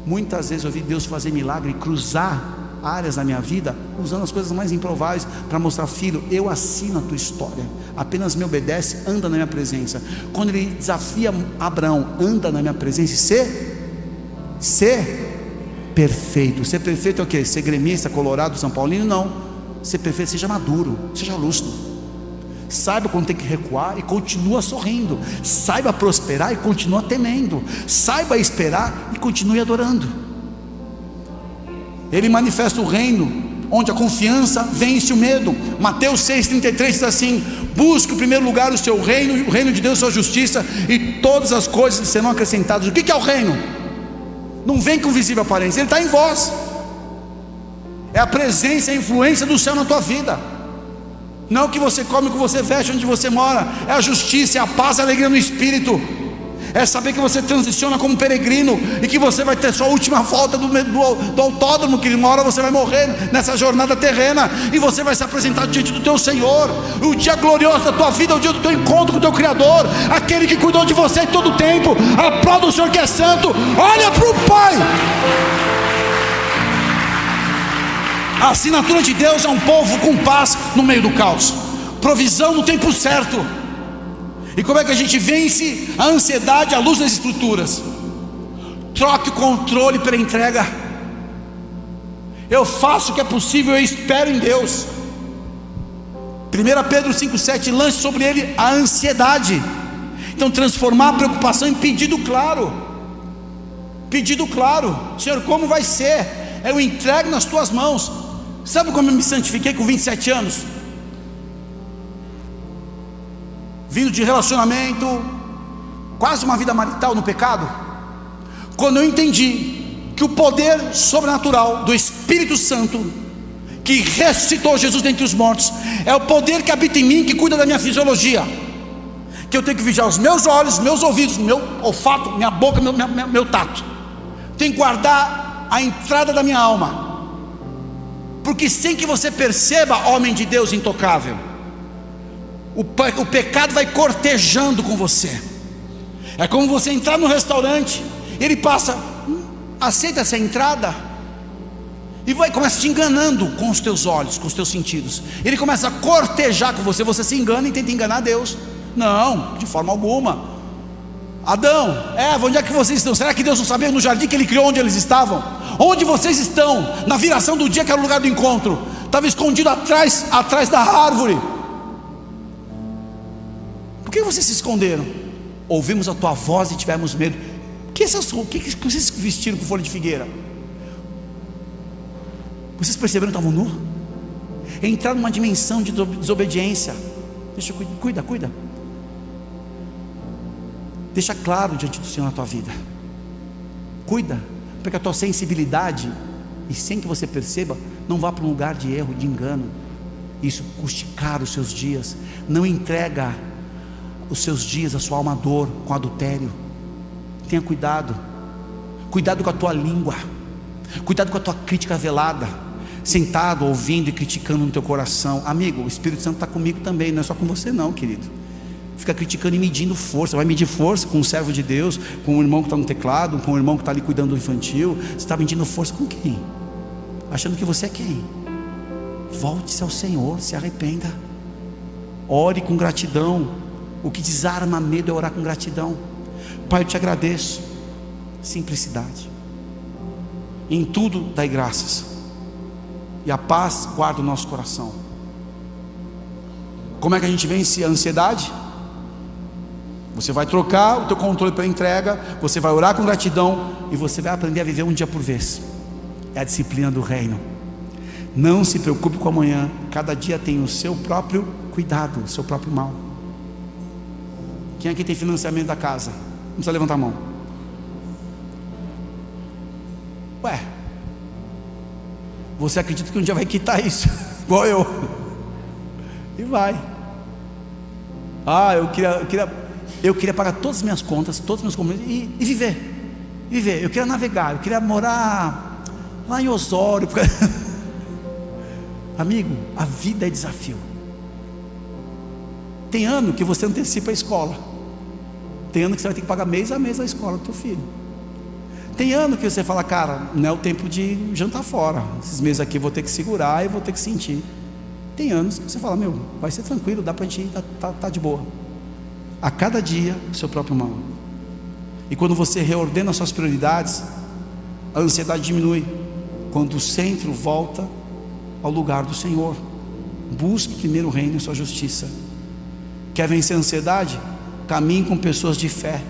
Muitas vezes eu vi Deus fazer milagre, cruzar áreas da minha vida, usando as coisas mais improváveis para mostrar: filho, eu assino a tua história, apenas me obedece, anda na minha presença. Quando ele desafia Abraão: anda na minha presença e ser perfeito. Ser perfeito é o quê? Ser gremista, colorado, São Paulino? Não. Ser perfeito, seja maduro, seja lúcido, saiba quando tem que recuar e continua sorrindo, saiba prosperar e continua temendo, saiba esperar e continue adorando. Ele manifesta o reino, onde a confiança vence o medo. Mateus 6,33 diz assim: busque em primeiro lugar o seu reino, e o reino de Deus, sua justiça, e todas as coisas serão acrescentadas. O que é o reino? Não vem com visível aparência, ele está em vós. É a presença e a influência do céu na tua vida. Não o que você come, o que você veste, onde você mora. É a justiça, é a paz, a alegria no Espírito. É saber que você transiciona como peregrino, e que você vai ter sua última volta do autódromo, que uma hora você vai morrer nessa jornada terrena, e você vai se apresentar diante do teu Senhor. O dia glorioso da tua vida é o dia do teu encontro com o teu Criador, aquele que cuidou de você todo o tempo. Aplauda o Senhor que é santo, olha para o Pai. A assinatura de Deus é um povo com paz no meio do caos, provisão no tempo certo. E como é que a gente vence a ansiedade à luz das Escrituras? Troque o controle pela entrega. Eu faço o que é possível, eu espero em Deus. 1 Pedro 5,7: lance sobre ele a ansiedade. Então, transformar a preocupação em pedido claro. Pedido claro: Senhor, como vai ser? Eu entrego nas tuas mãos. Sabe como eu me santifiquei com 27 anos? Vindo de relacionamento, quase uma vida marital no pecado. Quando eu entendi que o poder sobrenatural do Espírito Santo, que ressuscitou Jesus dentre os mortos, é o poder que habita em mim, que cuida da minha fisiologia, que eu tenho que vigiar os meus olhos, meus ouvidos, meu olfato, minha boca, meu tato. Tenho que guardar a entrada da minha alma, porque sem que você perceba, homem de Deus intocável, o pecado vai cortejando com você. É como você entrar no restaurante, ele passa, aceita essa entrada, e começa te enganando com os teus olhos, com os teus sentidos. Ele começa a cortejar com você, você se engana e tenta enganar Deus. Não, de forma alguma. Adão, Eva, onde é que vocês estão? Será que Deus não sabia no jardim que Ele criou onde eles estavam? Onde vocês estão? Na viração do dia, que era o lugar do encontro. Estava escondido atrás da árvore. Por que vocês se esconderam? Ouvimos a tua voz e tivemos medo. O que vocês vestiram com folha de figueira? Vocês perceberam que estavam nus? Entraram numa dimensão de desobediência. Deixa eu cuida. Deixa claro diante do Senhor na tua vida. Cuida, para que a tua sensibilidade, e sem que você perceba, não vá para um lugar de erro, de engano. Isso custe caro os seus dias. Não entrega os seus dias, a sua alma à dor, com adultério. Tenha cuidado. Cuidado com a tua língua. Cuidado com a tua crítica velada, sentado, ouvindo e criticando no teu coração. Amigo, o Espírito Santo está comigo também, não é só com você não, querido. Fica criticando e medindo força. Vai medir força com um servo de Deus, com um irmão que está no teclado, com um irmão que está ali cuidando do infantil. Você está medindo força com quem? Achando que você é quem? Volte-se ao Senhor, se arrependa. Ore com gratidão. O que desarma medo é orar com gratidão. Pai, eu te agradeço. Simplicidade. Em tudo dai graças, e a paz guarda o nosso coração. Como é que a gente vence a ansiedade? Você vai trocar o teu controle pela entrega, você vai orar com gratidão, e você vai aprender a viver um dia por vez. É a disciplina do reino. Não se preocupe com amanhã. Cada dia tem o seu próprio cuidado, o seu próprio mal. Quem aqui tem financiamento da casa? Não precisa levantar a mão. Ué, você acredita que um dia vai quitar isso? Igual eu. E vai. Eu queria pagar todas as minhas contas, todos os meus compromissos e viver. Eu queria navegar, eu queria morar lá em Osório. Amigo, a vida é desafio. Tem ano que você antecipa a escola. Tem ano que você vai ter que pagar mês a mês a escola do teu filho. Tem ano que você fala, cara, não é o tempo de jantar fora. Esses meses aqui eu vou ter que segurar e vou ter que sentir. Tem anos que você fala, meu, vai ser tranquilo, dá pra gente ir, tá de boa. A cada dia, o seu próprio mal. E quando você reordena as suas prioridades, a ansiedade diminui. Quando o centro volta ao lugar do Senhor. Busque primeiro o reino e sua justiça. Quer vencer a ansiedade? Caminhe com pessoas de fé.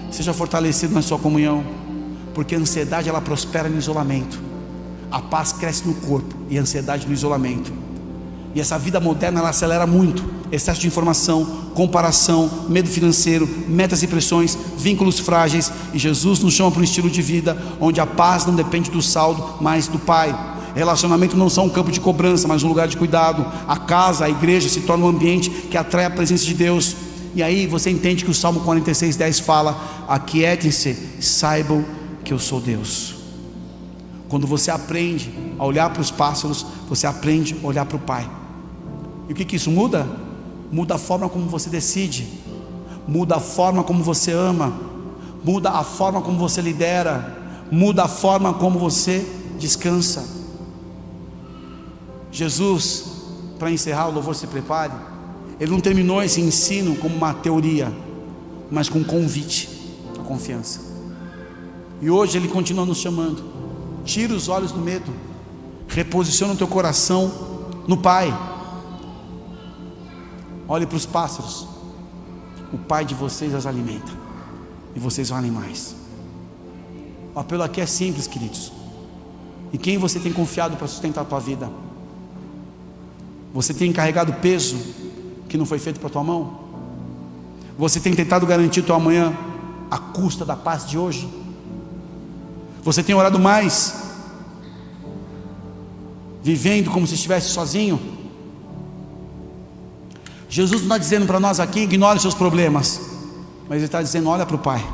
Seja fortalecido na sua comunhão. Porque a ansiedade, ela prospera no isolamento. A paz cresce no corpo e a ansiedade no isolamento. E essa vida moderna, ela acelera muito. Excesso de informação, comparação, medo financeiro, metas e pressões, vínculos frágeis. E Jesus nos chama para um estilo de vida onde a paz não depende do saldo, mas do Pai. Relacionamento não são um campo de cobrança, mas um lugar de cuidado. A casa, a igreja se torna um ambiente que atrai a presença de Deus. E aí você entende que o Salmo 46:10 fala: aquietem-se, saibam que eu sou Deus. Quando você aprende a olhar para os pássaros, você aprende a olhar para o Pai. E o que isso muda? Muda a forma como você decide, muda a forma como você ama, muda a forma como você lidera, muda a forma como você descansa. Jesus, para encerrar, o louvor se prepare, ele não terminou esse ensino como uma teoria, mas com um convite à confiança. E hoje ele continua nos chamando. Tira os olhos do medo, reposiciona o teu coração no Pai. Olhe para os pássaros. O Pai de vocês as alimenta, e vocês valem mais. O apelo aqui é simples, queridos. E quem você tem confiado para sustentar a tua vida? Você tem carregado peso que não foi feito para a tua mão? Você tem tentado garantir o teu amanhã à custa da paz de hoje? Você tem orado mais, vivendo como se estivesse sozinho? Jesus não está dizendo para nós aqui, ignore os seus problemas, mas Ele está dizendo, olha para o Pai.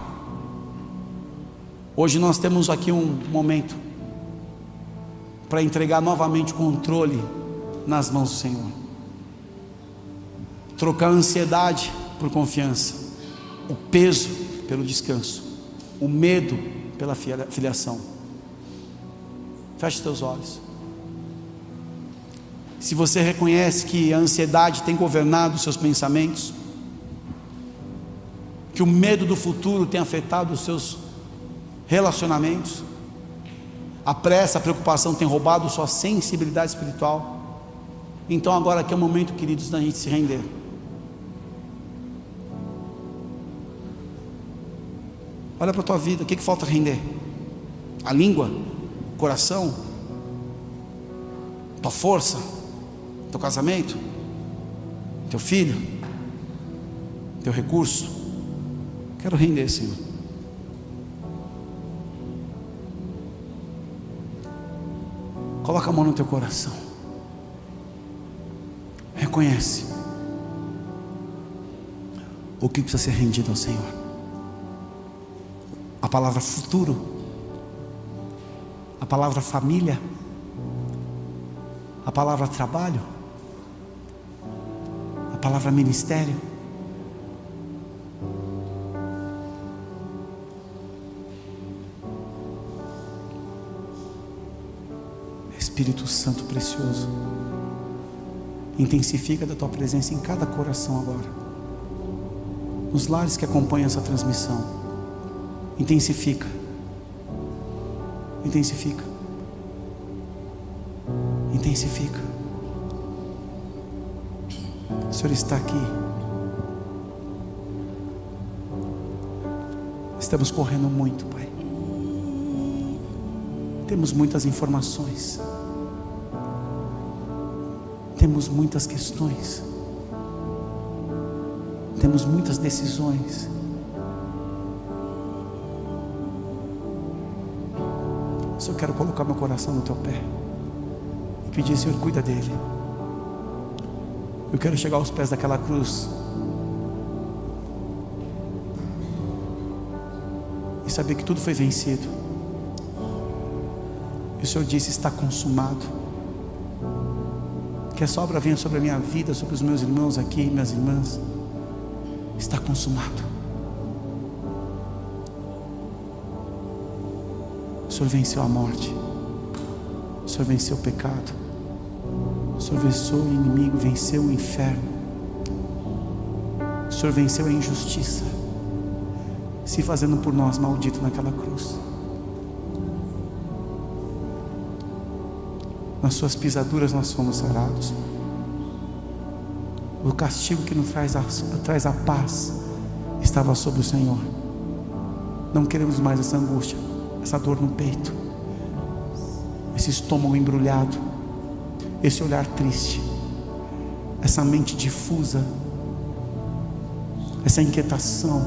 Hoje nós temos aqui um momento para entregar novamente o controle nas mãos do Senhor. Trocar a ansiedade por confiança, o peso pelo descanso, o medo pela filiação. Feche teus olhos. Se você reconhece que a ansiedade tem governado os seus pensamentos, que o medo do futuro tem afetado os seus relacionamentos, a pressa, a preocupação tem roubado sua sensibilidade espiritual, então agora aqui é o momento, queridos, da gente se render. Olha para a tua vida, o que falta render? A língua? O coração? Tua força? Teu casamento? Teu filho? Teu recurso? Quero render, Senhor. Coloca a mão no teu coração. Reconhece o que precisa ser rendido ao Senhor. A palavra futuro, a palavra família, a palavra trabalho, a palavra ministério. Espírito Santo precioso, intensifica da tua presença em cada coração agora, nos lares que acompanham essa transmissão. Intensifica, intensifica, intensifica. O Senhor está aqui. Estamos correndo muito, Pai. Temos muitas informações, temos muitas questões, temos muitas decisões. Eu quero colocar meu coração no teu pé e pedir, Senhor, cuida dele. Eu quero chegar aos pés daquela cruz e saber que tudo foi vencido. E o Senhor disse: está consumado. Que essa obra venha sobre a minha vida, sobre os meus irmãos aqui, minhas irmãs. Está consumado. O Senhor venceu a morte, o Senhor venceu o pecado, o Senhor venceu o inimigo, venceu o inferno, o Senhor venceu a injustiça, se fazendo por nós maldito naquela cruz. Nas suas pisaduras nós fomos sarados. O castigo que nos traz a paz estava sobre o Senhor. Não queremos mais essa angústia, essa dor no peito, esse estômago embrulhado, esse olhar triste, essa mente difusa, essa inquietação,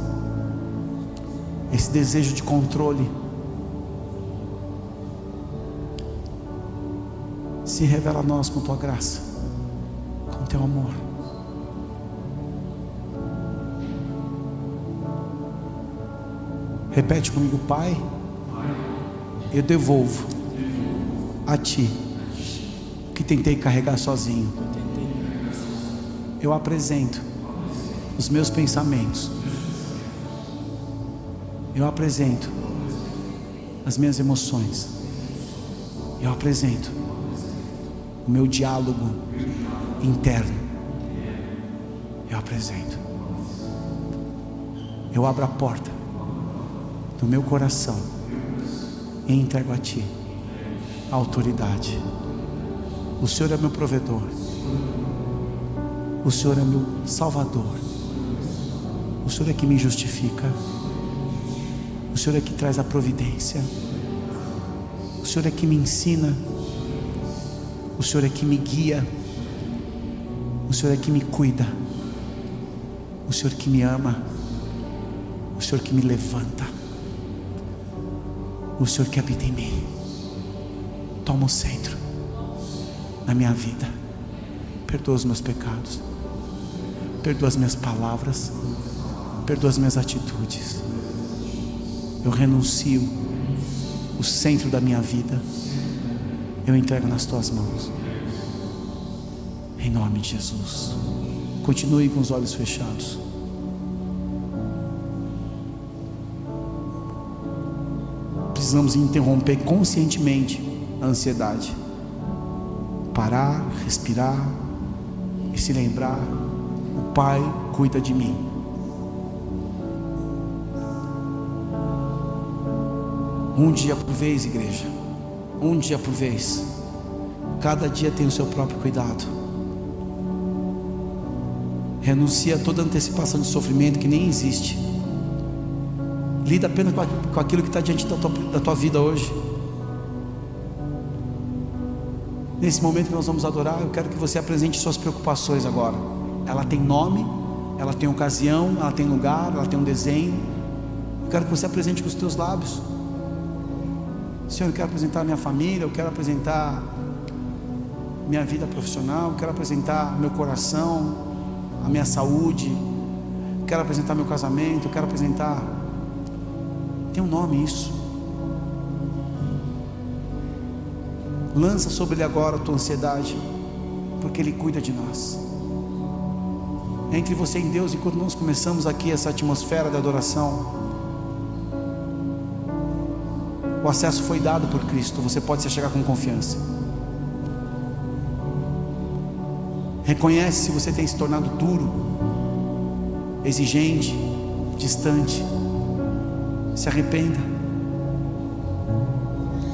esse desejo de controle. Se revela a nós com tua graça, com teu amor. Repete comigo: Pai, eu devolvo a ti o que tentei carregar sozinho. Eu apresento os meus pensamentos, eu apresento as minhas emoções, eu apresento o meu diálogo interno, eu apresento. Eu abro a porta do meu coração e entrego a ti a autoridade. O Senhor é meu provedor, o Senhor é meu salvador, o Senhor é que me justifica, o Senhor é que traz a providência, o Senhor é que me ensina, o Senhor é que me guia, o Senhor é que me cuida, o Senhor que me ama, o Senhor que me levanta, o Senhor que habita em mim. Toma o centro na minha vida. Perdoa os meus pecados, perdoa as minhas palavras, perdoa as minhas atitudes. Eu renuncio o centro da minha vida, eu entrego nas tuas mãos, em nome de Jesus. Continue com os olhos fechados. Precisamos interromper conscientemente a ansiedade, parar, respirar e se lembrar: o Pai cuida de mim. Um dia por vez, igreja, um dia por vez. Cada dia tem o seu próprio cuidado. Renuncia a toda antecipação de sofrimento que nem existe. Lida apenas com aquilo que está diante da tua vida hoje. Nesse momento que nós vamos adorar, eu quero que você apresente suas preocupações agora. Ela tem nome, ela tem ocasião, ela tem lugar, ela tem um desenho. quero que você apresente com os teus lábios. Senhor, eu quero apresentar a minha família, eu quero apresentar minha vida profissional, eu quero apresentar meu coração, a minha saúde, eu quero apresentar meu casamento, eu quero apresentar... Tem um nome isso. Lança sobre Ele agora a tua ansiedade, porque Ele cuida de nós. É entre você e Deus. Enquanto nós começamos aqui essa atmosfera de adoração, o acesso foi dado por Cristo. Você pode se chegar com confiança. Reconhece se você tem se tornado duro, exigente, distante. Se arrependa.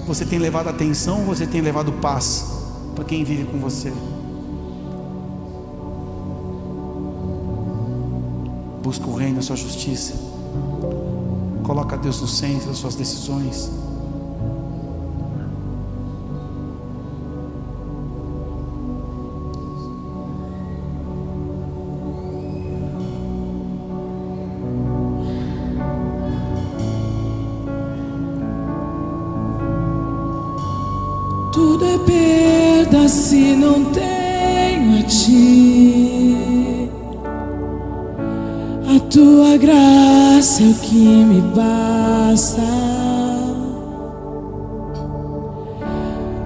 Você tem levado atenção ou você tem levado paz para quem vive com você? Busca o reino, a sua justiça. Coloca Deus no centro das suas decisões. Tudo é perda se não tenho a ti. A tua graça é o que me basta.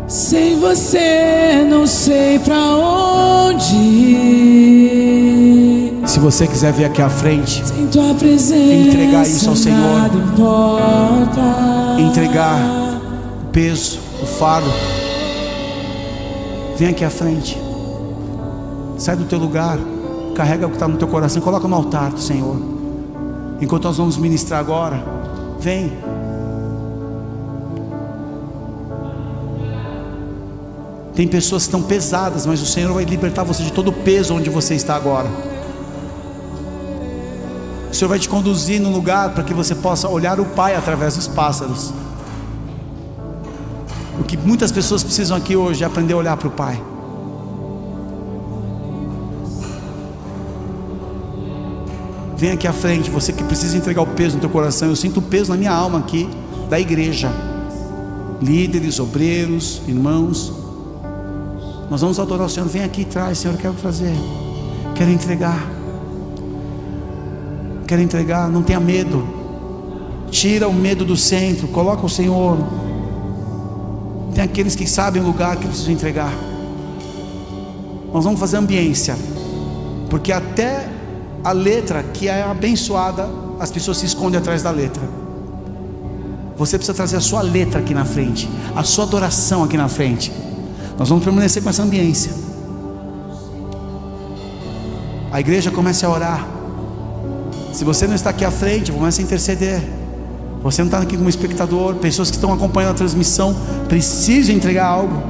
Sem você não sei pra onde ir. Se você quiser vir aqui à frente, sem tua presença, entregar isso ao Senhor, nada importa. Entregar o peso, o fardo, vem aqui à frente. Sai do teu lugar, carrega o que está no teu coração, coloca no altar do Senhor. Enquanto nós vamos ministrar agora, vem. Tem pessoas que estão pesadas, mas o Senhor vai libertar você de todo o peso onde você está agora. O Senhor vai te conduzir no lugar para que você possa olhar o Pai através dos pássaros. O que muitas pessoas precisam aqui hoje é aprender a olhar para o Pai. Vem aqui à frente, você que precisa entregar o peso no teu coração. Eu sinto o peso na minha alma aqui, da igreja. Líderes, obreiros, irmãos. Nós vamos adorar o Senhor. Vem aqui atrás, Senhor, eu quero fazer. Quero entregar. Quero entregar, não tenha medo. Tira o medo do centro, coloca o Senhor. Tem aqueles que sabem o lugar que precisam entregar. Nós vamos fazer ambiência, porque até a letra que é abençoada, as pessoas se escondem atrás da letra. Você precisa trazer a sua letra aqui na frente, a sua adoração aqui na frente. Nós vamos permanecer com essa ambiência. A igreja começa a orar. Se você não está aqui à frente, comece a interceder. Você não está aqui como espectador. Pessoas que estão acompanhando a transmissão precisam entregar algo.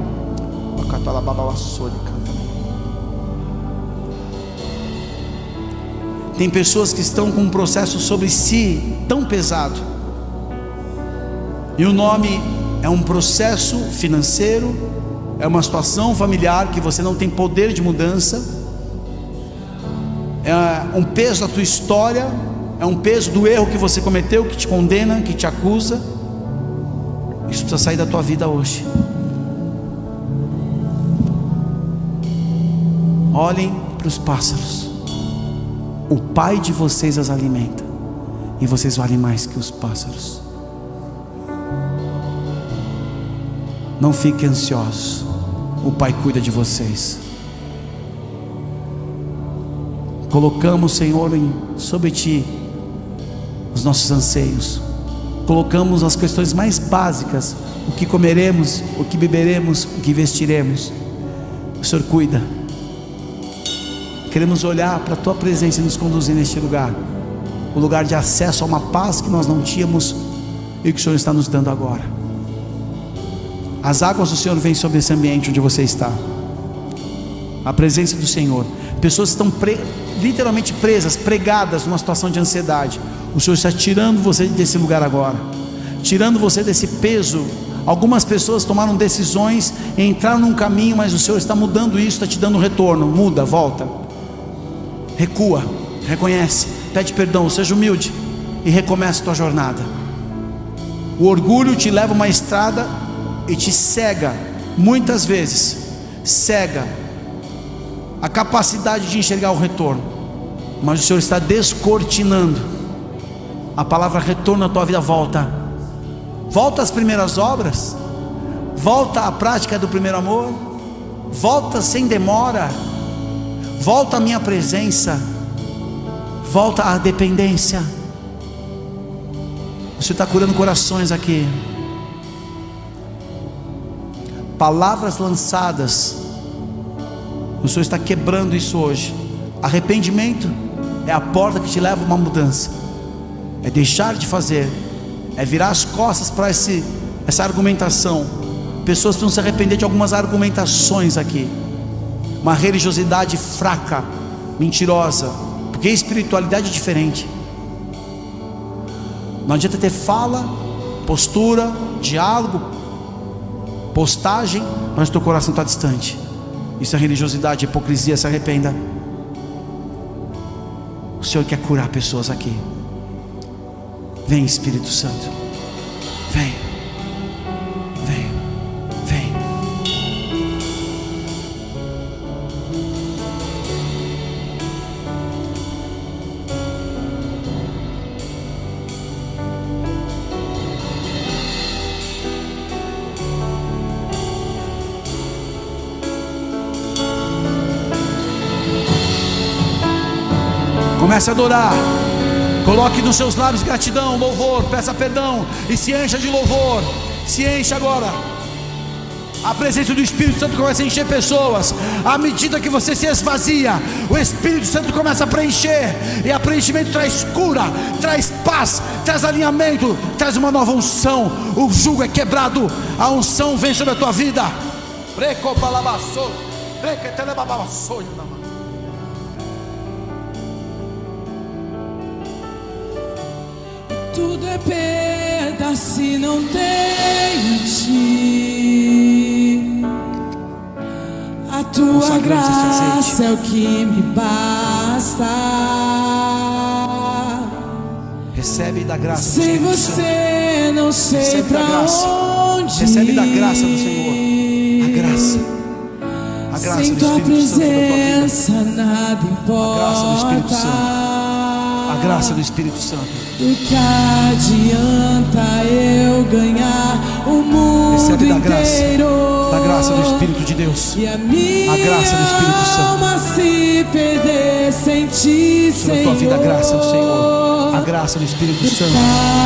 Tem pessoas que estão com um processo sobre si tão pesado, e o nome é um processo financeiro, é uma situação familiar que você não tem poder de mudança, é um peso da tua história, é um peso do erro que você cometeu, que te condena, que te acusa. Isso precisa sair da tua vida hoje. Olhem para os pássaros. O Pai de vocês as alimenta, e vocês valem mais que os pássaros. Não fiquem ansiosos. O Pai cuida de vocês. Colocamos, Senhor, sobre Ti os nossos anseios. Colocamos as questões mais básicas: o que comeremos, o que beberemos, o que vestiremos. O Senhor cuida. Queremos olhar para a Tua presença e nos conduzir neste lugar, o lugar de acesso a uma paz que nós não tínhamos e que o Senhor está nos dando agora. As águas do Senhor vêm sobre esse ambiente onde você está. A presença do Senhor. Pessoas estão literalmente presas, pregadas numa situação de ansiedade. O Senhor está tirando você desse lugar agora, tirando você desse peso. Algumas pessoas tomaram decisões e entraram num caminho, mas o Senhor está mudando isso, está te dando um retorno. Muda, volta, recua, reconhece, pede perdão, seja humilde. e recomeça a tua jornada. O orgulho te leva a uma estrada e te cega, muitas vezes cega a capacidade de enxergar o retorno. Mas o Senhor está descortinando. A palavra retorno na tua vida. Volta às primeiras obras, volta à prática do primeiro amor, volta sem demora, volta à minha presença, volta à dependência. O Senhor está curando corações aqui. Palavras lançadas, o Senhor está quebrando isso hoje. Arrependimento é a porta que te leva a uma mudança. É deixar de fazer, é virar as costas para essa argumentação. Pessoas precisam se arrepender de algumas argumentações aqui. Uma religiosidade fraca, mentirosa, porque espiritualidade é diferente. Não adianta ter fala, postura, diálogo, postagem, mas teu coração está distante. Isso é religiosidade, hipocrisia. Se arrependa. O Senhor quer curar pessoas aqui. Vem, Espírito Santo. Vem. Vem. Vem. Comece a adorar. Coloque nos seus lábios gratidão, louvor, peça perdão e se encha de louvor. Se encha agora. A presença do Espírito Santo começa a encher pessoas. À medida que você se esvazia, o Espírito Santo começa a preencher. E a preenchimento traz cura, traz paz, traz alinhamento, traz uma nova unção. O jugo é quebrado, a unção vem sobre a tua vida. Tudo é perda se não tenho ti. A tua graça é o que me basta. Recebe da graça do Sem Espírito você Santo. não sei Recebe pra da graça. onde Recebe da graça do Senhor. A graça. A graça sem do tua Espírito Santo da tua presença vida. nada importa. A graça do Espírito Santo. A graça do Espírito Santo. Do que adianta eu ganhar o mundo Recebe da graça. inteiro? Da graça do Espírito de Deus. E a minha graça do Espírito Santo. alma se perder sem ti, Sobre a Senhor. tua vida, a graça do Senhor. A graça do Espírito Santo.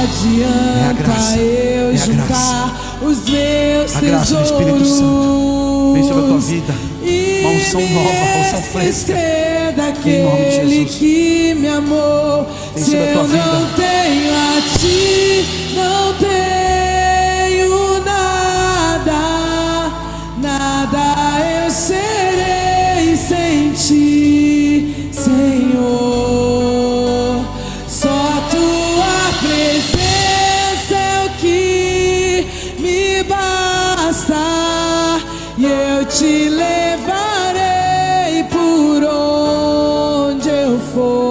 Adianta É a graça. eu É a juntar graça. os meus A graça do Espírito Santo. Vem sobre a tua vida. Uma unção nova, uma unção fresca. Em nome de Daquele Jesus. que me amou. Vem Se sobre a tua eu vida. não tenho a ti, não tenho nada. Nada eu serei sem ti, Senhor. Só tua presença é o que me basta. E eu te levarei por onde eu for.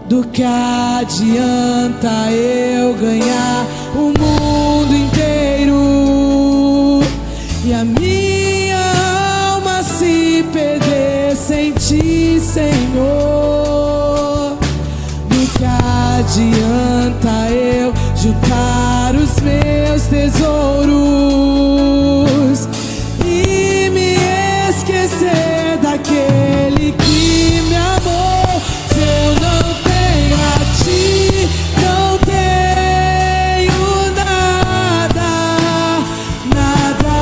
Do que adianta eu ganhar o mundo inteiro e a minha alma se perder sem ti, Senhor? Do que adianta eu juntar os meus tesouros e me esquecer daquele que me amou? Se eu não tenho a ti, não tenho nada. Nada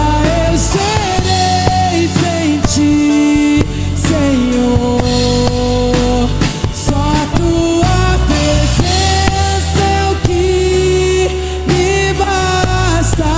eu serei sem ti, Senhor. Só a tua presença é o que me basta.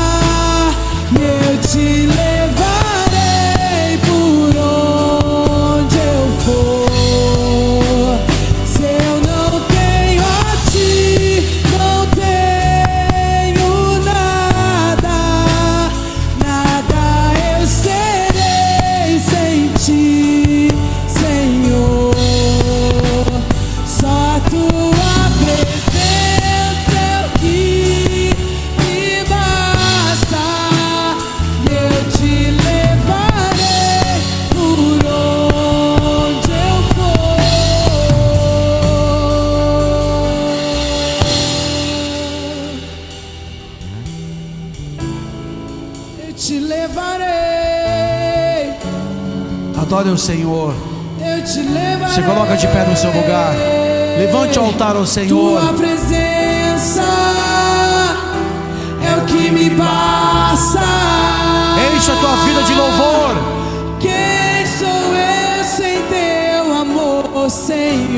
Adore ao Senhor. Eu te levarei. Se coloca de pé no seu lugar. Levante o altar ao Senhor. Tua presença é o que me basta. Enche a tua vida de louvor. Quem sou eu sem teu amor, Senhor?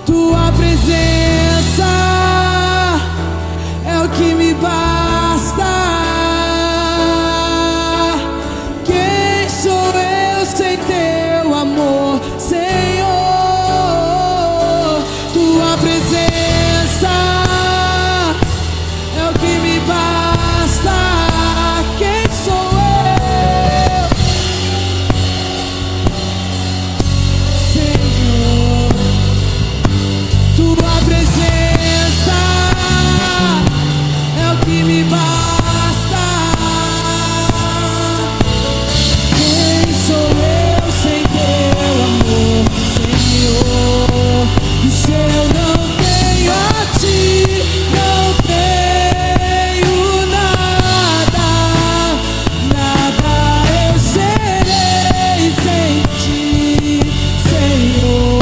Tua presença é o que me basta. Quem sou eu sem teu amor, Senhor? Tua presença é o que me basta. Quem sou eu, Senhor? Tua presença é o que me basta. Quem sou eu sem teu amor, Senhor? E se eu não tenho a ti, não tenho nada, nada eu serei sem ti, Senhor.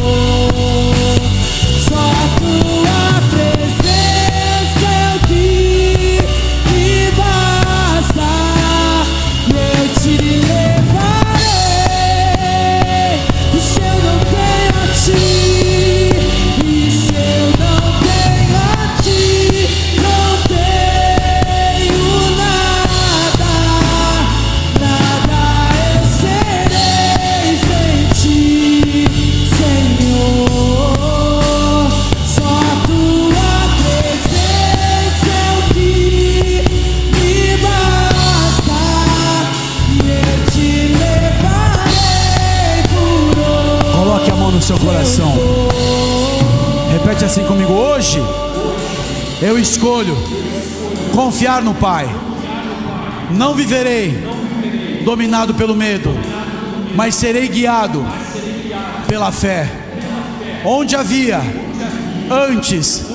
Só a tua presença é o que me basta. E eu te levarei. E se eu não tenho a ti, e se eu não tenho a ti, não tenho nada, nada eu serei sem ti, Senhor. Só a tua presença é o que me basta. E eu te levarei por onde Coloque a mão no seu coração. Repete assim comigo: hoje eu escolho confiar no Pai. Não viverei dominado pelo medo, mas serei guiado pela fé. Onde havia antes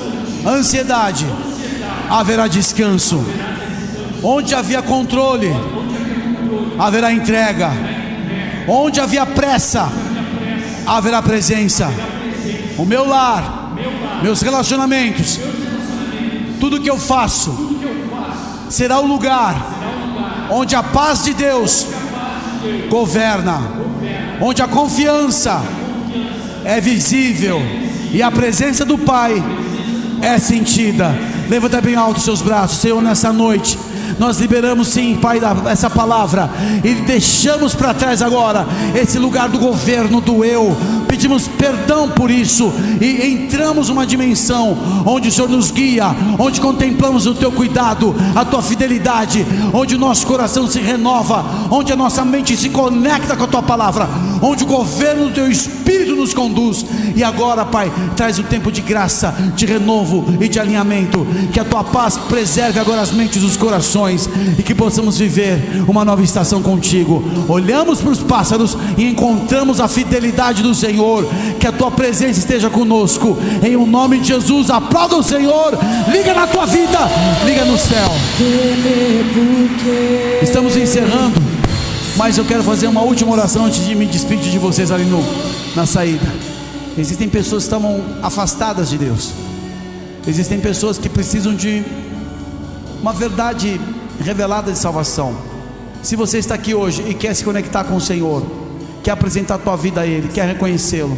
ansiedade, haverá descanso. Onde havia controle, haverá entrega. Onde havia pressa, haverá presença. O meu lar, meus relacionamentos, tudo que eu faço será o lugar onde a paz de Deus governa, onde a confiança é visível e a presença do Pai é sentida. Levanta bem alto os seus braços, Senhor. Nessa noite nós liberamos, sim, Pai, essa palavra e deixamos para trás agora esse lugar do governo do eu. Pedimos perdão por isso e entramos numa dimensão onde o Senhor nos guia, onde contemplamos o teu cuidado, a tua fidelidade, onde o nosso coração se renova, onde a nossa mente se conecta com a tua palavra, onde o governo do teu Espírito nos conduz. E agora, Pai, traz um tempo de graça, de renovo e de alinhamento. Que a tua paz preserve agora as mentes e os corações, e que possamos viver uma nova estação contigo. Olhamos para os pássaros e encontramos a fidelidade do Senhor. Que a tua presença esteja conosco, em o nome de Jesus. Aplauda o Senhor. Liga na tua vida, liga no céu. Estamos encerrando, mas eu quero fazer uma última oração antes de me despedir de vocês ali na saída. Existem pessoas que estavam afastadas de Deus. Existem pessoas que precisam de uma verdade revelada de salvação. Se você está aqui hoje e quer se conectar com o Senhor, quer apresentar a tua vida a Ele, quer reconhecê-lo,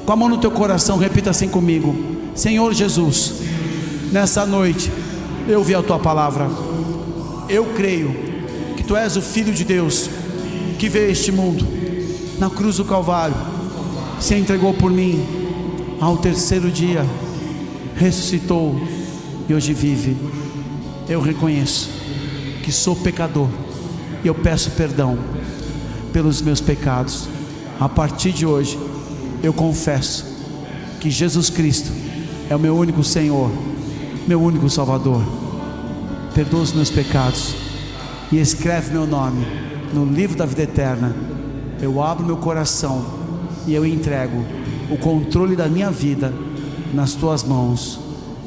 com a mão no teu coração, repita assim comigo: Senhor Jesus, nessa noite eu ouvi a tua palavra. Eu creio que tu és o Filho de Deus, que veio a este mundo, na cruz do Calvário, se entregou por mim, ao terceiro dia ressuscitou e hoje vive. Eu reconheço que sou pecador e eu peço perdão pelos meus pecados. A partir de hoje eu confesso que Jesus Cristo é o meu único Senhor, meu único Salvador. Perdoa os meus pecados e escreve meu nome no livro da vida eterna. Eu abro meu coração e eu entrego o controle da minha vida nas tuas mãos,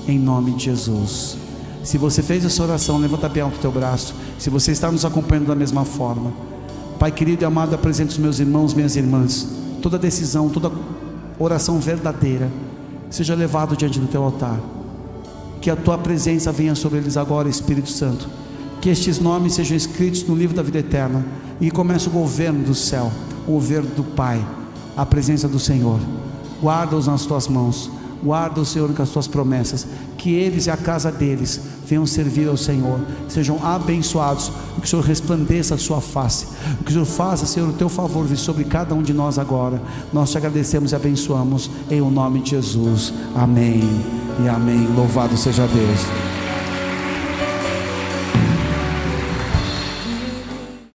em nome de Jesus. Se você fez essa oração, levanta bem alto o teu braço. Se você está nos acompanhando da mesma forma, Pai querido e amado, apresento os meus irmãos, minhas irmãs. Toda decisão, toda oração verdadeira seja levado diante do teu altar. Que a tua presença venha sobre eles agora, Espírito Santo. Que estes nomes sejam escritos no livro da vida eterna e comece o governo do céu, o governo do Pai, a presença do Senhor. Guarda-os nas tuas mãos, guarda o Senhor com as tuas promessas. Que eles e a casa deles venham servir ao Senhor, sejam abençoados. Que o Senhor resplandeça a sua face, que o Senhor faça, Senhor, o teu favor vir sobre cada um de nós agora. Nós te agradecemos e abençoamos em o nome de Jesus. Amém e amém. Louvado seja Deus.